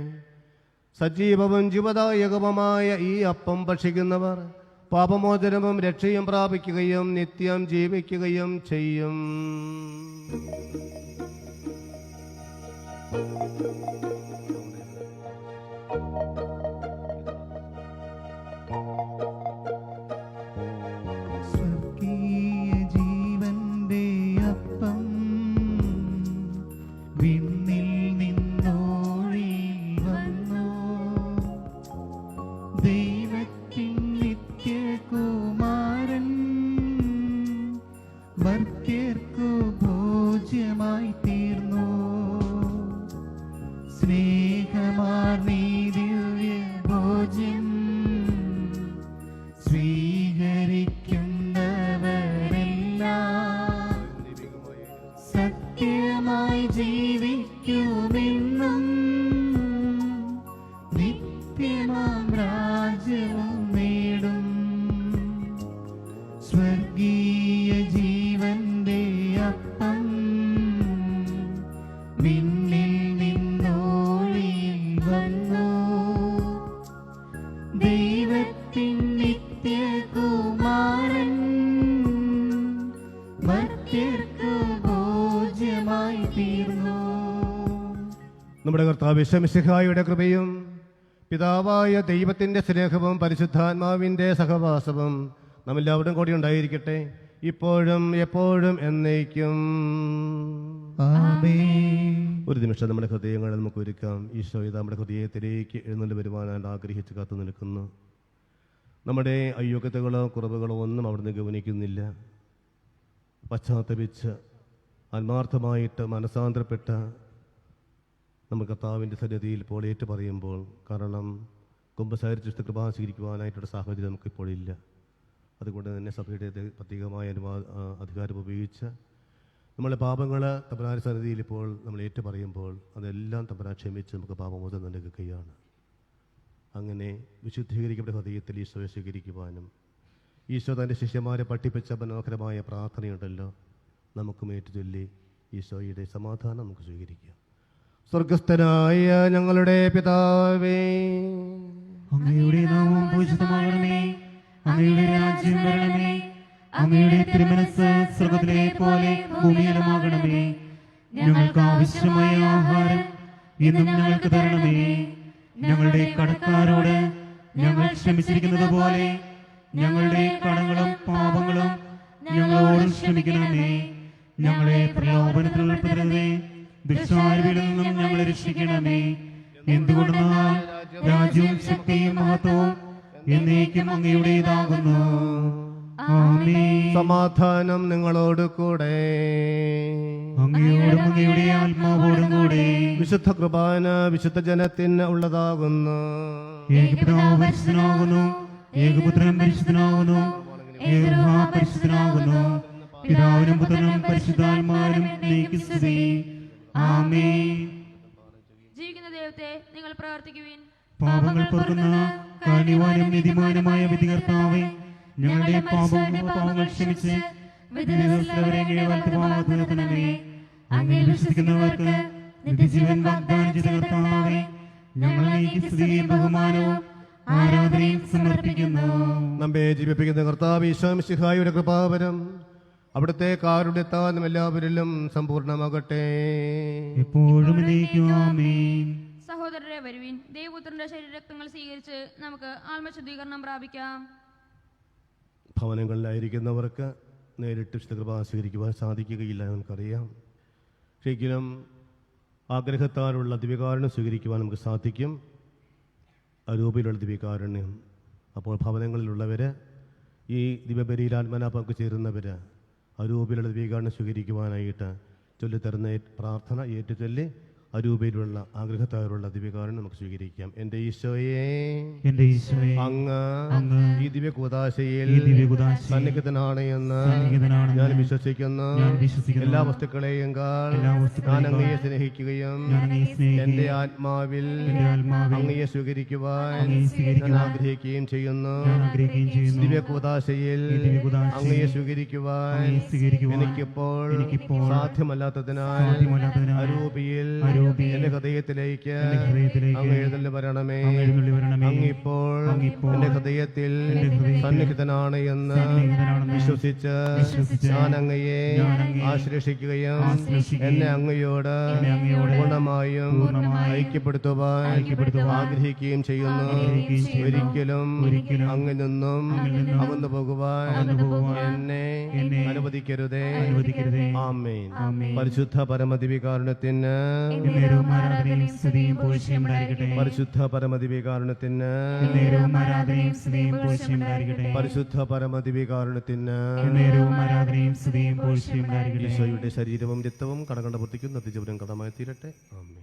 സജീവവും ജീവദായകവുമായ ഈ അപ്പം ഭക്ഷിക്കുന്നവർ പാപമോചനവും രക്ഷയും പ്രാപിക്കുകയും നിത്യം ജീവിക്കുകയും ചെയ്യും. സ്വർഗീയ ജീവന്റെ അപ്പം വിണ്ണിൽ നിന്നോഴി വന്നു, ദൈവത്തിൻ നിത്യകുമാരൻ മർത്യർക്കു ഭോജ്യമായി തീർന്നു. സ്നേഹമാർന്നീ ദിവ്യ ഭോജ്യം സ്വീകരിക്കുന്നവരെല്ലാം സത്യമായി ജീവിക്കുമെന്നും നിത്യമാം രാജ്യവും നേടും. സ്വർഗീയ ജീവന്റെ അപ്പം വിണ്ണിൽ നിന്നോഴി വന്നു, ദൈവത്തിൻ നിത്യകുമാരൻ മർത്യർക്കു ഭോജ്യമായി തീർന്നു. നമ്മുടെ കർത്താവ് ഈശോ മിശിഹായുടെ കൃപയും പിതാവായ ദൈവത്തിൻ്റെ സ്നേഹവും പരിശുദ്ധാത്മാവിൻ്റെ സഹവാസവും നമ്മെല്ലാവരും കൂടി ഉണ്ടായിരിക്കട്ടെ, ഇപ്പോഴും എപ്പോഴും എന്നേക്കും. ആമേൻ. ഒരു നിമിഷം നമ്മുടെ ഹൃദയങ്ങളെ നമുക്ക് ഒരുക്കാം. ഈശോ ഇതാ നമ്മുടെ ഹൃദയത്തിലേക്ക് എഴുന്നള്ളി വരുവാനായിട്ട് ആഗ്രഹിച്ച് കാത്തു നിൽക്കുന്നു. നമ്മുടെ അയോഗ്യതകളോ കുറവുകളോ ഒന്നും അവിടുന്ന് ഗവനിക്കുന്നില്ല. പശ്ചാത്തപിച്ച് ആത്മാർത്ഥമായിട്ട് മനസാന്തരപ്പെട്ട നമ്മൾ കർത്താവിൻ്റെ സന്നിധിയിൽ ഇപ്പോൾ ഏറ്റു പറയുമ്പോൾ, കാരണം കുമ്പസാരിച്ച് കൃപ സ്വീകരിക്കുവാനായിട്ടുള്ള സാഹചര്യം നമുക്കിപ്പോഴില്ല. അതുകൊണ്ട് തന്നെ സഭയുടെ പ്രത്യേകമായ അധികാരം ഉപയോഗിച്ച് നമ്മളെ പാപങ്ങൾ തമ്പുരാന്റെ സന്നിധിയിൽ ഇപ്പോൾ നമ്മൾ ഏറ്റു പറയുമ്പോൾ അതെല്ലാം തമ്പുരാൻ ക്ഷമിച്ച് നമുക്ക് പാപമോചനം നൽകുകയാണ്. അങ്ങനെ വിശുദ്ധീകരിക്കപ്പെട്ട ഹൃദയത്തിൽ ഈശോയെ സ്വീകരിക്കുവാനും ഈശോ തൻ്റെ ശിഷ്യന്മാരെ പഠിപ്പിച്ച മനോഹരമായ പ്രാർത്ഥനയുണ്ടല്ലോ, നമുക്കും ഏറ്റുചൊല്ലി ഈശോയുടെ സമാധാനം നമുക്ക് സ്വീകരിക്കാം. സ്വർഗസ്ഥനായ ഞങ്ങളുടെ പിതാവേ, അങ്ങയുടെ നാമം പൂജിതമാകണമേ, അങ്ങയുടെ രാജ്യം വരണമേ, അങ്ങയുടെ തിരുമനസ്സ് സ്വർഗ്ഗത്തിലെ പോലെ ഭൂമിയിലുമാകണമേ. ഞങ്ങൾക്ക് ആവശ്യമായ ആഹാരം ഇന്നും ഞങ്ങൾക്ക് തരണമേ. ഞങ്ങളുടെ കടക്കാരോട് ഞങ്ങൾ ക്ഷമിച്ചിരിക്കുന്നത് പോലെ ഞങ്ങളുടെ കടങ്ങളും പാപങ്ങളും ഞങ്ങളോട് ക്ഷമിക്കണമേ. ഞങ്ങളെ പ്രലോഭനത്തിൽ ഉൾപ്പെടുത്തരുതേ, ദുഷ്ടാരൂപിയിൽ നിന്നും ഞങ്ങളെ രക്ഷിക്കണമേ. എന്തുകൊണ്ടെന്നാൽ രാജ്യവും ശക്തിയും മഹത്വവും എന്നേക്കും അങ്ങയുടേതാകുന്നു. ആമേൻ. സമാധാനം നിങ്ങളോട് കൂടെ. അങ്ങയോടും അങ്ങയുടെ ആത്മാവോടും കൂടെ. വിശുദ്ധ കുർബാന വിശുദ്ധ ജനത്തിന് ഉള്ളതാകുന്നു. ഏകപിതാവ് പരിശുദ്ധനാകുന്നു, ഏകപുത്രൻ പരിശുദ്ധനാകുന്നു, ഏകർഹാ പരിശുദ്ധനാകുന്നു. പിതാവിനും പുത്രനും പരിശുദ്ധാത്മാവിനും എന്നേക്കും സ്തുതി. ആമേൻ. ജീവിക്കുന്ന ദൈവത്തെ നിങ്ങൾ പ്രവർത്തിക്കുവിൻ. പാപങ്ങൾ പൊറുക്കുന്ന കാരുണ്യവാനും നീതിമാനുമായ വിധികർത്താവേ, ഞങ്ങളുടെ പാപങ്ങൾ ക്ഷമിച്ച് വിധിവരെ വലത്തുഭാഗത്ത് നിർത്തണമേ. അങ്ങയിൽ വിശ്വസിക്കുന്നവർക്ക് നിത്യജീവൻ വാഗ്ദാനം ചെയ്ത കർത്താവേ, ഞങ്ങൾ അങ്ങേക്ക് സ്തുതിയും ബഹുമാനവും ആരാധനയും സമർപ്പിക്കുന്നു. നമ്മെ ജീവിപ്പിക്കുന്ന കർത്താവ് ഈശോ മിശിഹായുടെ കൃപാവരം അവിടുത്തെ കാരുണ്യത്താൽ എല്ലാവരിലും സമ്പൂർണ്ണമാകട്ടെ. എപ്പോഴും എന്നേക്കും ആമേൻ. സഹോദരരെ വരുവിൻ, ദൈവപുത്രന്റെ ശരീരരക്തങ്ങൾ സ്വീകരിച്ച് നമുക്ക് ആത്മശുദ്ധീകരണം പ്രാപിക്കാം. ഭവനങ്ങളിലായിരിക്കുന്നവർക്ക് നേരിട്ട് വിശുദ്ധ കൃപ സ്വീകരിക്കുവാൻ സാധിക്കുകയില്ല, നമുക്കറിയാം. ശരിക്കും ആഗ്രഹത്താലുള്ള ദിവ്യകാരുണ്യം സ്വീകരിക്കുവാൻ നമുക്ക് സാധിക്കും. അരൂപയിലുള്ള ദിവ്യകാരുണ്യം. അപ്പോൾ ഭവനങ്ങളിലുള്ളവർ, ഈ ദിവ്യബലിയിൽ ആത്മനാ പങ്കുചേരുന്നവർ അരൂപയിലുള്ള ദിവ്യകാരുണ്യം സ്വീകരിക്കുവാനായിട്ട് ചൊല്ലിത്തരുന്ന പ്രാർത്ഥന ഏറ്റുചൊല്ലി അരൂപയിലുള്ള ആഗ്രഹത്താലുള്ള ദിവ്യകാരുണ്യം നമുക്ക് സ്വീകരിക്കാം. എൻ്റെ ഈശോയെ, അങ്ങ് ഈ ദിവ്യകൂദാശയിൽ സന്നിഹിതനാണ് എന്ന് ഞാൻ വിശ്വസിക്കുന്നു. എല്ലാ വസ്തുക്കളെയും ഞാൻ അങ്ങയെ സ്നേഹിക്കുകയും എൻ്റെ ആത്മാവിൽ അങ്ങയെ സ്വീകരിക്കുവാൻ ഞാൻ ആഗ്രഹിക്കുകയും ചെയ്യുന്നു. ദിവ്യകൂദാശയിൽ അങ്ങയെ സ്വീകരിക്കുവാൻ എനിക്കിപ്പോൾ സാധ്യമല്ലാത്തതിനാൽ അരൂപിയിൽ എന്റെ ഹൃദയത്തിലേക്ക് അങ്ങ് എഴുന്നള്ളി വരണമേ. അങ്ങിപ്പോൾ എന്റെ ഹൃദയത്തിൽ സന്നിഹിതനാണ് എന്ന് വിശ്വസിച്ച് ഞാൻ അങ്ങയെ ആശ്ലേഷിക്കുകയും എന്നെ അങ്ങയോട് പൂർണ്ണമായും ഐക്യപ്പെടുത്തുവാൻ ആഗ്രഹിക്കുകയും ചെയ്യുന്നു. ഒരിക്കലും അങ്ങിൽ നിന്നും അകന്നു പോകുവാൻ എന്നെ അനുവദിക്കരുതേ. ആമേൻ. പരിശുദ്ധ പരമദിവ്യകാരുണ്യത്തിന്, പരിശുദ്ധ പരമദിവ്യകാരുണ്യത്തിന്, പരിശുദ്ധ പരമദിവ്യകാരുണ്യത്തിന് ഈശോയുടെ ശരീരവും രക്തവും കടകണ്ട പ്രവർത്തിക്കും നദിജപുരം കടമായി തീരട്ടെ. ആമേൻ.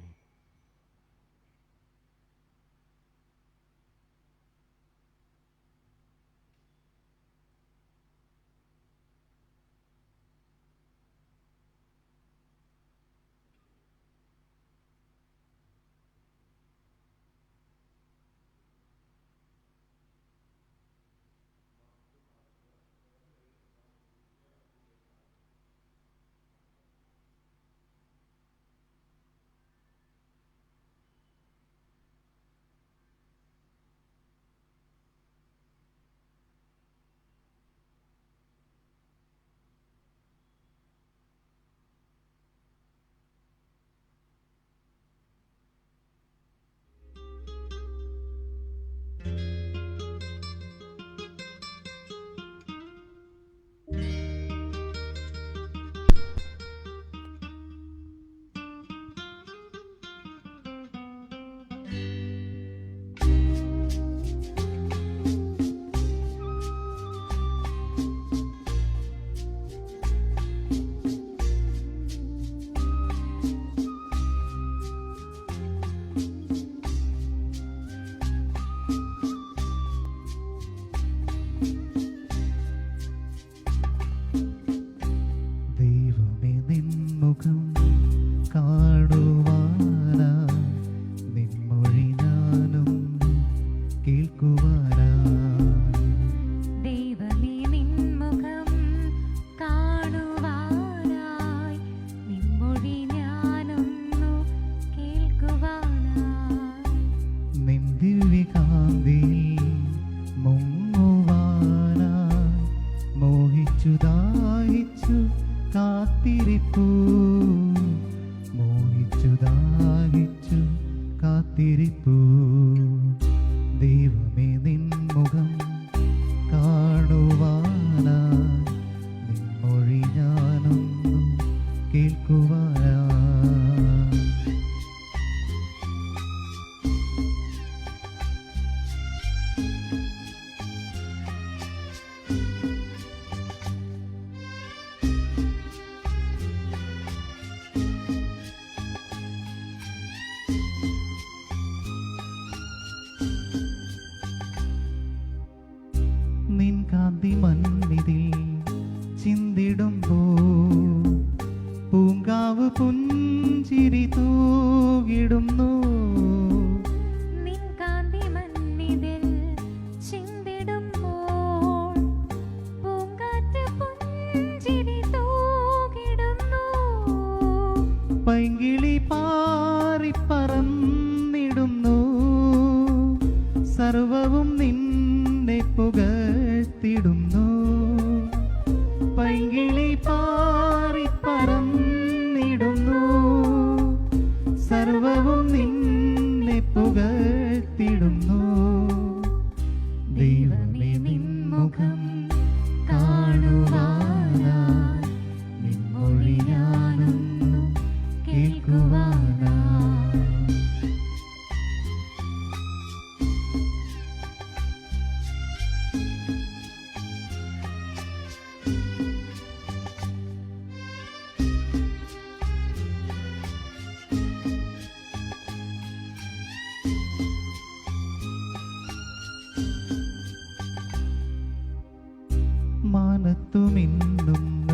മാനത്തുമിന്നുന്ന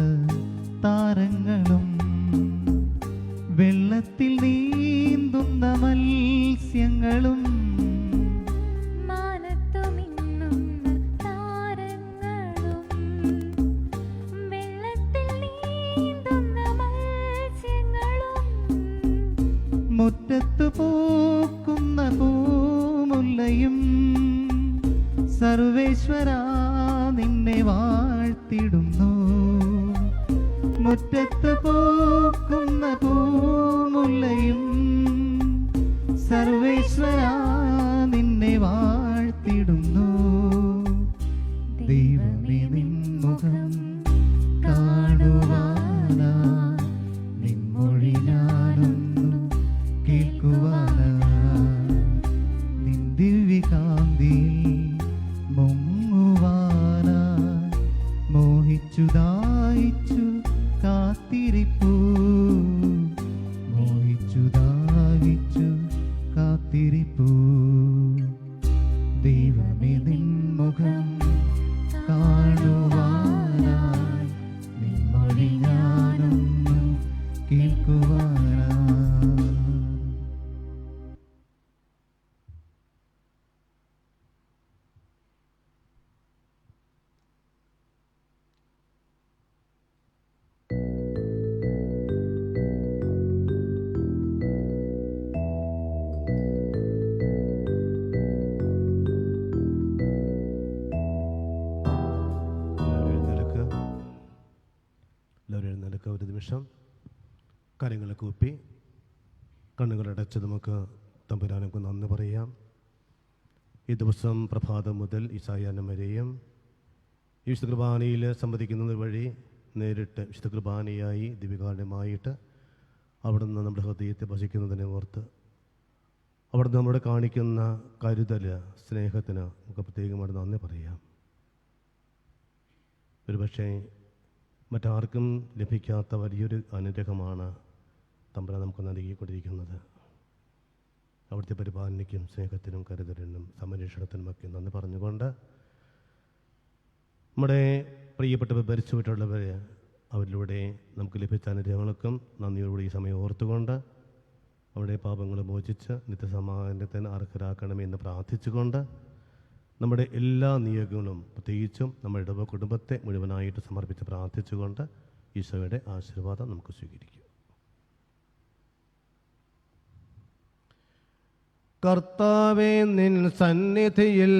താരങ്ങളും വെള്ളത്തിൽ നീന്തുന്ന മത്സ്യങ്ങളും മാനത്തുമിന്നുന്ന താരങ്ങളും വെള്ളത്തിൽ നീന്തുന്ന മത്സ്യങ്ങളും മുറ്റത്തു പൂക്കുന്ന പൂമുല്ലയും സർവേശ്വരാ നിന്നെ വാഴ്ത്തിടുന്നു. മുറ്റത്ത് പൂക്കുന്ന പൂമുല്ലയും സർവേശ്വരാ നിന്നെ വാഴ്ത്തിടുന്നു. ദൈവമേ നിൻ മുഖം കാണുവാനാ നിൻമൊഴി ഞാനൊന്നു കേൾക്കുവാനാ നിൻ ദിവ്യകാന്തിയിൽ മുങ്ങുവാനാ മോഹിച്ചു ദാഹിച്ചു കാത്തിരിപ്പൂ മോഹിച്ചു ദാഹിച്ചു കാത്തിരിപ്പൂ. ദൈവമേ നിൻ മുഖം കാണുവാനായി നിൻമൊഴി ഞാനൊന്നു കേൾക്കുവാനാ. എല്ലാവരും എഴുന്നേൽക്കുക. ഒരു നിമിഷം കാര്യങ്ങൾ കൂപ്പി കണ്ണുകളടച്ച് നമുക്ക് തമ്പുരാനൊക്കെ നന്ദി പറയാം. ഈ ദിവസം പ്രഭാതം മുതൽ ഈശായാനം വരെയും ഈ വിശുദ്ധ കുർബാനയിൽ സംവദിക്കുന്നത് വഴി നേരിട്ട് വിശുദ്ധ കുർബാനയായി ദിവ്യകാരണമായിട്ട് അവിടുന്ന് നമ്മുടെ ഹൃദയത്തെ ഭജിക്കുന്നതിനെ ഓർത്ത് അവിടുന്ന് നമ്മളോട് കാണിക്കുന്ന കരുതൽ സ്നേഹത്തിന് നമുക്ക് പ്രത്യേകമായിട്ട് നന്ദി പറയാം. ഒരുപക്ഷെ മറ്റാർക്കും ലഭിക്കാത്ത വലിയൊരു അനുഗ്രഹമാണ് തമ്പുരാൻ നമുക്ക് നൽകിക്കൊണ്ടിരിക്കുന്നത്. അവിടുത്തെ പരിപാലനയ്ക്കും സ്നേഹത്തിനും കരുതലിനും സംരക്ഷണത്തിനുമൊക്കെ നന്ദി പറഞ്ഞുകൊണ്ട് നമ്മുടെ പ്രിയപ്പെട്ടവർ ഭരിച്ചുവിട്ടുള്ളവർ അവരിലൂടെ നമുക്ക് ലഭിച്ച അനുഗ്രഹങ്ങൾക്കും നന്ദിയോടുകൂടി ഈ സമയം ഓർത്തുകൊണ്ട് അവരുടെ പാപങ്ങൾ മോചിച്ച് നിത്യസമാധാനത്തിന് അർഹരാക്കണമെന്ന് പ്രാർത്ഥിച്ചുകൊണ്ട് നമ്മുടെ എല്ലാ നിയോഗങ്ങളും പ്രത്യേകിച്ചും നമ്മുടെ കുടുംബത്തെ മുഴുവനായിട്ട് സമർപ്പിച്ച് പ്രാർത്ഥിച്ചുകൊണ്ട് ഈശോയുടെ ആശീർവാദം നമുക്ക് സ്വീകരിക്കും. കർത്താവേ, നിൻ സന്നിധിയിൽ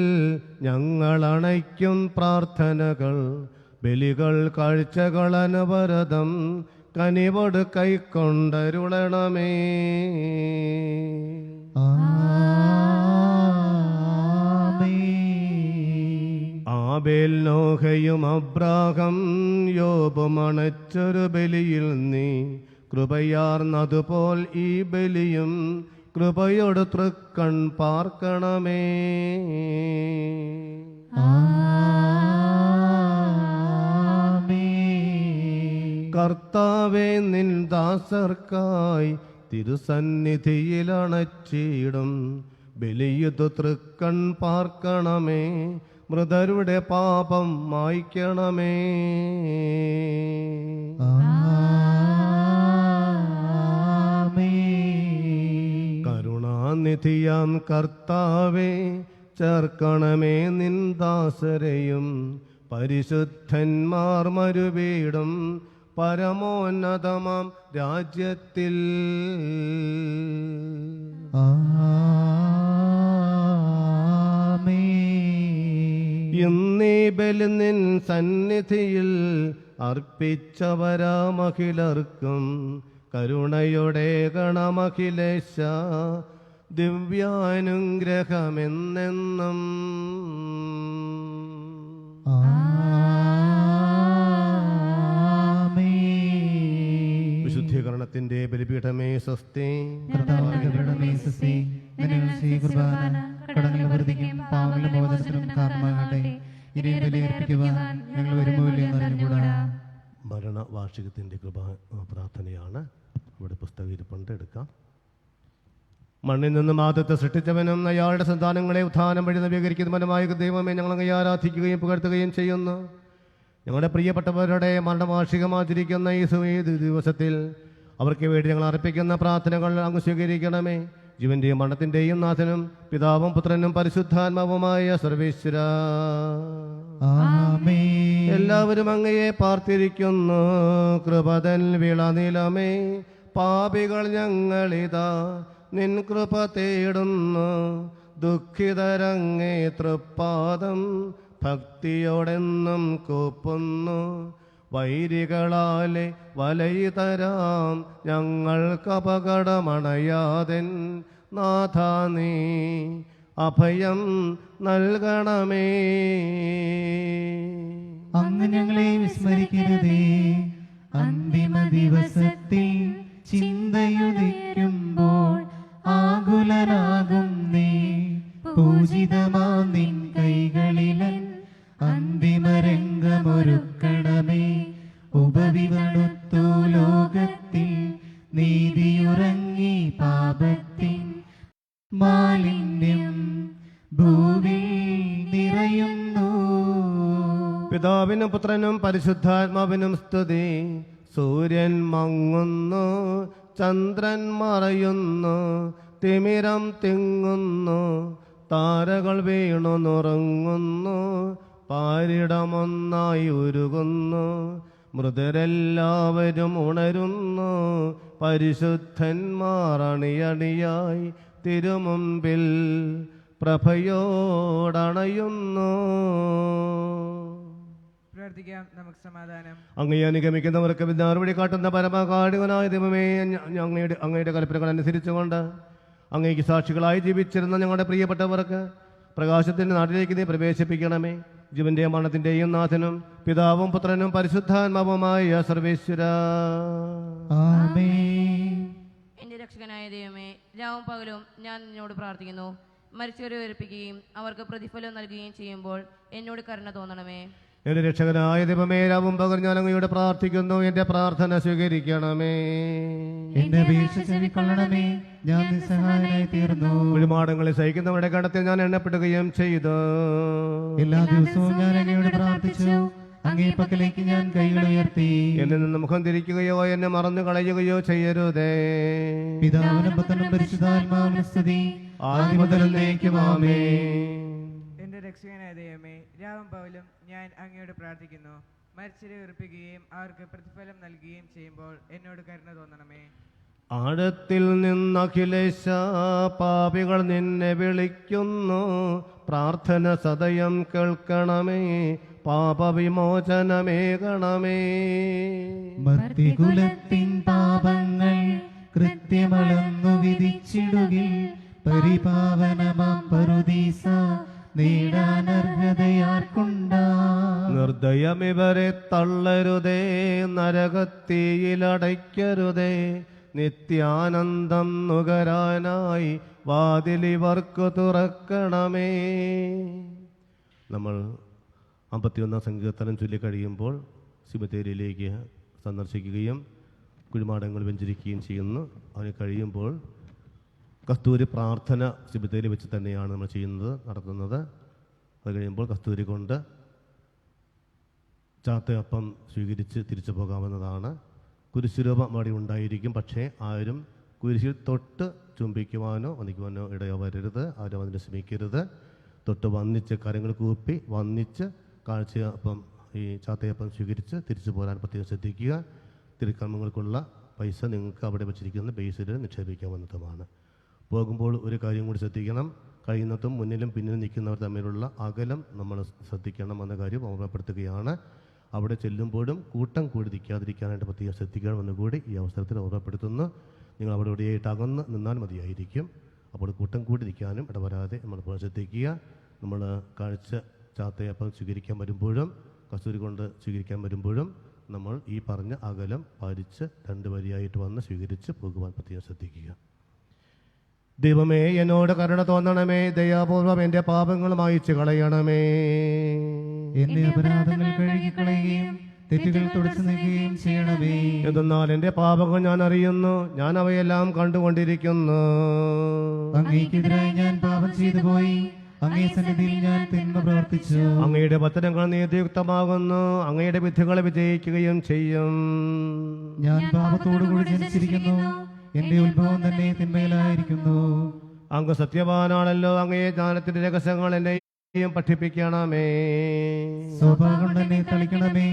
ഞങ്ങൾ അണയ്ക്കും പ്രാർത്ഥനകൾ, ബലികൾ, കാഴ്ചകൾ അനവരതം കനിവോട് കൈക്കൊണ്ടരുളണമേ. ആബേൽ, നോഹയും അബ്രാഹം യോബും അണച്ചൊരു ബലിയിൽ നീ കൃപയാർന്നതുപോൽ ഈ ബലിയും കൃപയോട് തൃക്കൺ പാർക്കണമേ. കർത്താവേ, നിൻ ദാസർക്കായി തിരുസന്നിധിയിൽ അണച്ചിടും ബലിയുതു തൃക്കൺ പാർക്കണമേ. മൃതരുടെ പാപം മായ്ക്കണമേ. കരുണാനിധിയാം കർത്താവേ, ചേർക്കണമേ നിൻ ദാസരെയും പരിശുദ്ധന്മാർ മരുവീടും പരമോന്നതമാം രാജ്യത്തിൽ. ഇന്നീ ബലി നിൻ സന്നിധിയിൽ അർപ്പിച്ചവരാമഖിലർക്കും കരുണയുടെ ഗണമഖിലേശ ദിവ്യാനുഗ്രഹമെന്നെന്നും. വിശുദ്ധീകരണത്തിന്റെ ബലിപീഠമേ സ്വസ്തി. മരണവാർഷികത്തിന്റെ പ്രാർത്ഥനയാണ്. ഇവിടെ പുസ്തകം ഇരിപ്പുണ്ട്, എടുക്കാം. മണ്ണിൽ നിന്നും ആദ്യത്തെ സൃഷ്ടിച്ചവനും അയാളുടെ സന്താനങ്ങളെ ഉത്ഥാനം വഴി നവീകരിക്കുന്നവനുമായ ദൈവമേ, ഞങ്ങൾ അങ്ങയെ ആരാധിക്കുകയും പുകഴ്ത്തുകയും ചെയ്യുന്നു. ഞങ്ങളുടെ പ്രിയപ്പെട്ടവരുടെ മരണവാർഷികം ആചരിക്കുന്ന ഈ ദിവസത്തിൽ അവർക്ക് വേണ്ടി ഞങ്ങൾ അർപ്പിക്കുന്ന പ്രാർത്ഥനകൾ അങ്ങ് സ്വീകരിക്കണമേ. ജീവന്റെയും മരണത്തിന്റെയും നാഥനും പിതാവും പുത്രനും പരിശുദ്ധാത്മാവുമായ സർവേശ്വര. ആമേൻ. എല്ലാവരും അങ്ങയെ പാർത്തിരിക്കുന്നു. കൃപതൻ വിളനിലമേ, പാപികൾ ഞങ്ങളിതാ നിൻ കൃപ തേടുന്നു. ദുഃഖിതരങ്ങേ തൃപ്പാദം ഭക്തിയോടെന്നും കൂപ്പുന്നു. വൈരികളാലെ വലയിതരാം ഞങ്ങൾക്കപകടമണയാതെൻ നാഥ നീ അഭയം നൽകണമേ. അങ്ങ് ഞങ്ങളെ വിസ്മരിക്കരുതേ. അന്തിമ ദിവസത്തിൽ ചിന്തയുദിക്കുമ്പോൾ ആകുലനാകും നീ. പൂജിതമാം നിൻ കൈകളിലൻ അന്തിമരംഗമൊരുക്കണമേ. ഉപവിവണുത്തു ലോകത്തിൽ നീതിയുറങ്ങി പാപത്തിൻ മാലിന്യം ഭൂവിൽ നിറയുന്നു. പിതാവിനും പുത്രനും പരിശുദ്ധാത്മാവിനും സ്തുതി. സൂര്യൻ മങ്ങുന്നു, ചന്ദ്രൻ മറയുന്നു, തിമിരം തിങ്ങുന്നു, താരകൾ വീണു നുറങ്ങുന്നു, പാരിടമൊന്നായി ഉരുകുന്നു, മൃതരെല്ലാവരും ഉണരുന്നു, പരിശുദ്ധന്മാർ അണിയണിയായി തിരുമുമ്പിൽ പ്രഭയോടണയുന്നു. പ്രാർത്ഥിക്കാം, നമുക്ക് സമാധാനം. അങ്ങയെ അനുഗമിക്കുന്നവർക്ക് വിദ്യാർവഴി കാട്ടുന്ന പരമകാരുകനായ ദൈവമേ, അങ്ങയുടെ കൽപ്പനകൾ അനുസരിച്ചുകൊണ്ട് അങ്ങേക്ക് സാക്ഷികളായി ജീവിച്ചിരുന്ന ഞങ്ങളുടെ പ്രിയപ്പെട്ടവർക്ക് പ്രകാശത്തിൻ്റെ നാട്ടിലേക്ക് നീ പ്രവേശിപ്പിക്കണമേ. ജീവന്റെയും മരണത്തിന്റെയും നാഥനും പിതാവും പുത്രനും പരിശുദ്ധാത്മാവുമായ സർവേശ്വര. ആമേൻ. എൻ്റെ രക്ഷകനായ ദൈവമേ, രാവും പകലും ഞാൻ നിന്നോട് പ്രാർത്ഥിക്കുന്നു. മരിച്ചവരെ ഉയർപ്പിക്കുകയും അവർക്ക് പ്രതിഫലം നൽകുകയും ചെയ്യുമ്പോൾ എന്നോട് കരുണ തോന്നണമേ. എന്റെ രക്ഷകനായ ദൈവമേ, രാവും പകൽ ഞാൻ അങ്ങയോട് പ്രാർത്ഥിക്കുന്നു. എന്റെ പ്രാർത്ഥന സ്വീകരിക്കണമേ. എന്റെ അപേക്ഷ ചെവിക്കൊള്ളണമേ. ഞാൻ നിസ്സഹായനായി തീർന്നു. കുഴിമാടങ്ങളിൽ സഹിക്കുന്നവരുടെ ഗണത്തിൽ ഞാൻ എണ്ണപ്പെടുകയും ചെയ്തു. എല്ലാ ദിവസവും ഞാൻ അങ്ങയോട് പ്രാർത്ഥിച്ചു. അങ്ങേ പക്കലേക്ക് ഞാൻ കൈകൾ ഉയർത്തി. എന്നിൽ നിന്ന് മുഖം തിരിക്കുകയോ എന്നെ മറന്നു കളയുകയോ ചെയ്യരുതേ. പിതാവിനും പുത്രനും പരിശുദ്ധാത്മാവിനും സ്തുതി. ആദ്യം മുതൽ എന്നേക്കും ആമേൻ. എന്റെ രക്ഷകനായ ദൈവമേ, രാവും പകലും ഞാൻ അങ്ങയോട് പ്രാർത്ഥിക്കുന്നു. മരിച്ചവരെ ഉറപ്പിക്കുകയും അവർക്ക് പ്രതിഫലം നൽകുകയും ചെയ്യുമ്പോൾ എന്നോട് കരുണ തോന്നണമേ. ആഴത്തിൽ നിന്ന് അഖിലേശ പാപികൾ നിന്നെ വിളിക്കുന്നു. പ്രാർത്ഥന സദയം കേൾക്കണമേ, പാപവിമോചനമേകണമേ. മർത്തികുലത്തിൻ പാപങ്ങൾ കൃത്യമളന്നു വിധിച്ചിടുകിൽ പരിപാവനമാം പറുദീസ നേടാനർഹതയാർക്കുണ്ടാ. നിർദ്ദയമിവരെ തള്ളരുതേ, നരകത്തീയിലടയ്ക്കരുതേ. നിത്യാനന്ദം നുകരാനായി വാതിലിവർക്ക് തുറക്കണമേ. നമ്മൾ 51 സങ്കീർത്തനം ചൊല്ലിക്കഴിയുമ്പോൾ സിബത്തേരിയിലേക്ക് സന്ദർശിക്കുകയും കുഴിമാടങ്ങൾ വെഞ്ചരിക്കുകയും ചെയ്യുന്നു. അതിന് കഴിയുമ്പോൾ കസ്തൂരി പ്രാർത്ഥന സിബത്തേരി വെച്ച് തന്നെയാണ് നമ്മൾ നടത്തുന്നത്. അത് കഴിയുമ്പോൾ കസ്തൂരി കൊണ്ട് ചാത്തയപ്പം സ്വീകരിച്ച് തിരിച്ചു പോകാവുന്നതാണ്. കുരിശുരൂപം അവിടെ ഉണ്ടായിരിക്കും. പക്ഷേ ആരും കുരിശിൽ തൊട്ട് ചുംബിക്കുവാനോ വന്ദിക്കുവാനോ ഇടയാവരുത്. ആരും അതിനെ ശ്രമിക്കരുത്. തൊട്ട് വന്നിച്ച് കരങ്ങൾ കൂപ്പി വന്നിച്ച് കാഴ്ചയപ്പം ഈ ചാത്തയപ്പം സ്വീകരിച്ച് തിരിച്ചു പോരാൻ പ്രത്യേകം ശ്രദ്ധിക്കുക. തിരുക്കർമ്മങ്ങൾക്കുള്ള പൈസ നിങ്ങൾക്ക് അവിടെ വെച്ചിരിക്കുന്ന ബേസിൽ നിക്ഷേപിക്കാവുന്നതുമാണ്. പോകുമ്പോൾ ഒരു കാര്യം കൂടി ശ്രദ്ധിക്കണം. കഴിയുന്നതും മുന്നിലും പിന്നിലും നിൽക്കുന്നവർ തമ്മിലുള്ള അകലം നമ്മൾ ശ്രദ്ധിക്കണം എന്ന കാര്യം ഓർമ്മപ്പെടുത്തുകയാണ്. അവിടെ ചെല്ലുമ്പോഴും കൂട്ടം കൂടി നിൽക്കാതിരിക്കാനായിട്ട് പ്രത്യേകം ശ്രദ്ധിക്കണമെന്ന് കൂടി ഈ അവസരത്തിൽ ഓർമ്മപ്പെടുത്തുന്നു. നിങ്ങൾ അവിടെ ഇവിടെയായിട്ട് അകന്ന് നിന്നാൽ മതിയായിരിക്കും. അപ്പോൾ കൂട്ടം കൂടി നിൽക്കാനും ഇടവരാതെ നമ്മൾ ശ്രദ്ധിക്കുക. നമ്മൾ കാഴ്ച ചാത്തയപ്പം സ്വീകരിക്കാൻ വരുമ്പോഴും കസ്തൂരി കൊണ്ട് സ്വീകരിക്കാൻ വരുമ്പോഴും നമ്മൾ ഈ പറഞ്ഞ അകലം പാലിച്ച് 2 വരിയായിട്ട് വന്ന് സ്വീകരിച്ച് പോകുവാൻ പ്രത്യേകം ശ്രദ്ധിക്കുക. ദൈവമേ, എന്നോട് കരുണ തോന്നണമേ. ദയാപൂർവം എൻ്റെ പാപങ്ങൾ മായിച്ചു കളയണമേ. എന്റെ അപരാധങ്ങൾ കഴുകിക്കളയുകയും തെറ്റുകൾ തുടച്ചു നീക്കുകയും ചെയ്യണമേ. എന്തെന്നാൽ എൻ്റെ പാപങ്ങൾ ഞാൻ അറിയുന്നു, ഞാൻ അവയെല്ലാം കണ്ടുകൊണ്ടിരിക്കുന്നു. അങ്ങേക്കെതിരായി ഞാൻ പാപം ചെയ്തു പോയി. അങ്ങേ സന്നിധിയിൽ ഞാൻ തിന്മ പ്രവർത്തിച്ചു. അങ്ങയുടെ വചനങ്ങൾ നീതിയുക്തമാകുന്നു, അങ്ങയുടെ വിധികളെ വിജയിക്കുകയും ചെയ്യും. ഞാൻ പാപത്തോടുകൂടി ജനിച്ചിരിക്കുന്നു, എന്റെ ഉത്ഭവം തന്നെ തിന്മയിലായിരിക്കുന്നു. അങ്ങ് സത്യവാനാണല്ലോ, അങ്ങയെ ജ്ഞാനത്തിന്റെ രഹസ്യങ്ങൾ എന്നെയും പഠിപ്പിക്കണമേ. സ്വഭാവം കൊണ്ട് എന്നെ തളിക്കണമേ,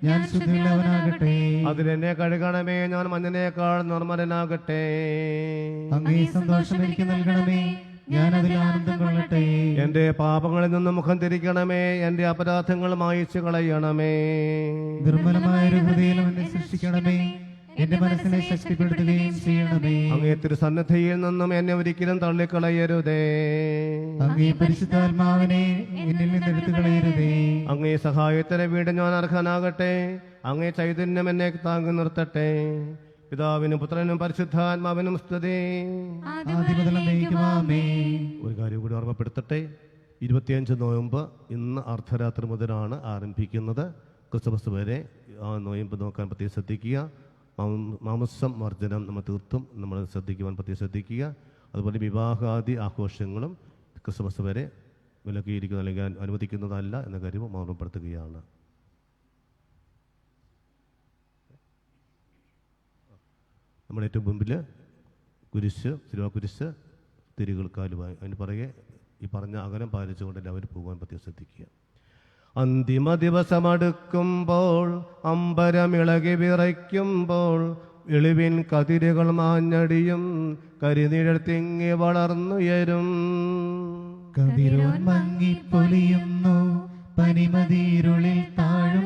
ഞാൻ ശുദ്ധിയുള്ളവനാകട്ടെ. അതിലെന്നെ കഴുകണമേ, ഞാൻ മഞ്ഞിനേക്കാൾ നിർമ്മലനാകട്ടെ. അങ്ങേ സന്തോഷം എനിക്ക് നൽകണമേ, ഞാൻ അതിൽ ആനന്ദം കൊള്ളട്ടെ. എന്റെ പാപങ്ങളിൽ നിന്ന് മുഖം തിരിക്കണമേ, എന്റെ അപരാധങ്ങൾ മായിച്ചു കളയണമേ. നിർമ്മലമായ ഒരു ഹൃദയം എന്നെ സൃഷ്ടിക്കണമേ, എന്റെ മനസ്സിനെ ശക്തിപ്പെടുത്തുകയും ചെയ്യണമേ. അങ്ങേ തിരുസന്നിധിയിൽ നിന്നും എന്നെ ഒരിക്കലും തള്ളിക്കളയരുതേ. അങ്ങേ പരിശുദ്ധാത്മാവിനെ എന്നിൽ നിന്ന് എടുത്തു കളയരുതേ. അങ്ങേ സഹായത്തിന് വീണ്ടും ഞാൻ അർഹനാകട്ടെ. അങ്ങേ ചൈതന്യം എന്നെ താങ്ങി നിർത്തട്ടെ. പിതാവിനും പുത്രനും പരിശുദ്ധാത്മാവിനും സ്തുതി. ആദിമുതൽ എന്നേക്കും ആമേൻ. ഒരു കാര്യം കൂടി ഓർമ്മപ്പെടുത്തട്ടെ, 25 നോയമ്പ് ഇന്ന് അർദ്ധരാത്രി മുതലാണ് ആരംഭിക്കുന്നത്. ക്രിസ്തുമസ് വരെ ആ നോയമ്പ് നോക്കാൻ പ്രത്യേകം ശ്രദ്ധിക്കുക. മാംസം വർജനം നമ്മൾ തീർത്തും നമ്മൾ ശ്രദ്ധിക്കുവാൻ പ്രത്യേകം ശ്രദ്ധിക്കുക. അതുപോലെ വിവാഹാദി ആഘോഷങ്ങളും ക്രിസ്മസ് വരെ വിലക്കിയിരിക്കുന്ന അല്ലെങ്കിൽ അനുവദിക്കുന്നതല്ല എന്ന കാര്യം ഓർമ്മപ്പെടുത്തുകയാണ്. നമ്മുടെ ഏറ്റവും മുമ്പിൽ കുരിശ്, തിരുവാക്കുരിശ്, തിരികൾക്കാലുമായി അതിന് പുറകെ ഈ പറഞ്ഞ അകലം പാലിച്ചുകൊണ്ട് എല്ലാവരും പോകാൻ പ്രത്യേകം ശ്രദ്ധിക്കുക. അന്തിമ ദിവസമടുക്കുമ്പോൾ അമ്പരമിളകി വിറയ്ക്കുമ്പോൾ എളിവിൻ കതിരുകൾ മാഞ്ഞടിയും കരിനിഴൽ തിങ്ങി വളർന്നുയരും. കതിരോൻ മങ്ങിപ്പൊലിയുന്നു, പനിമതിരുളിൽ താഴും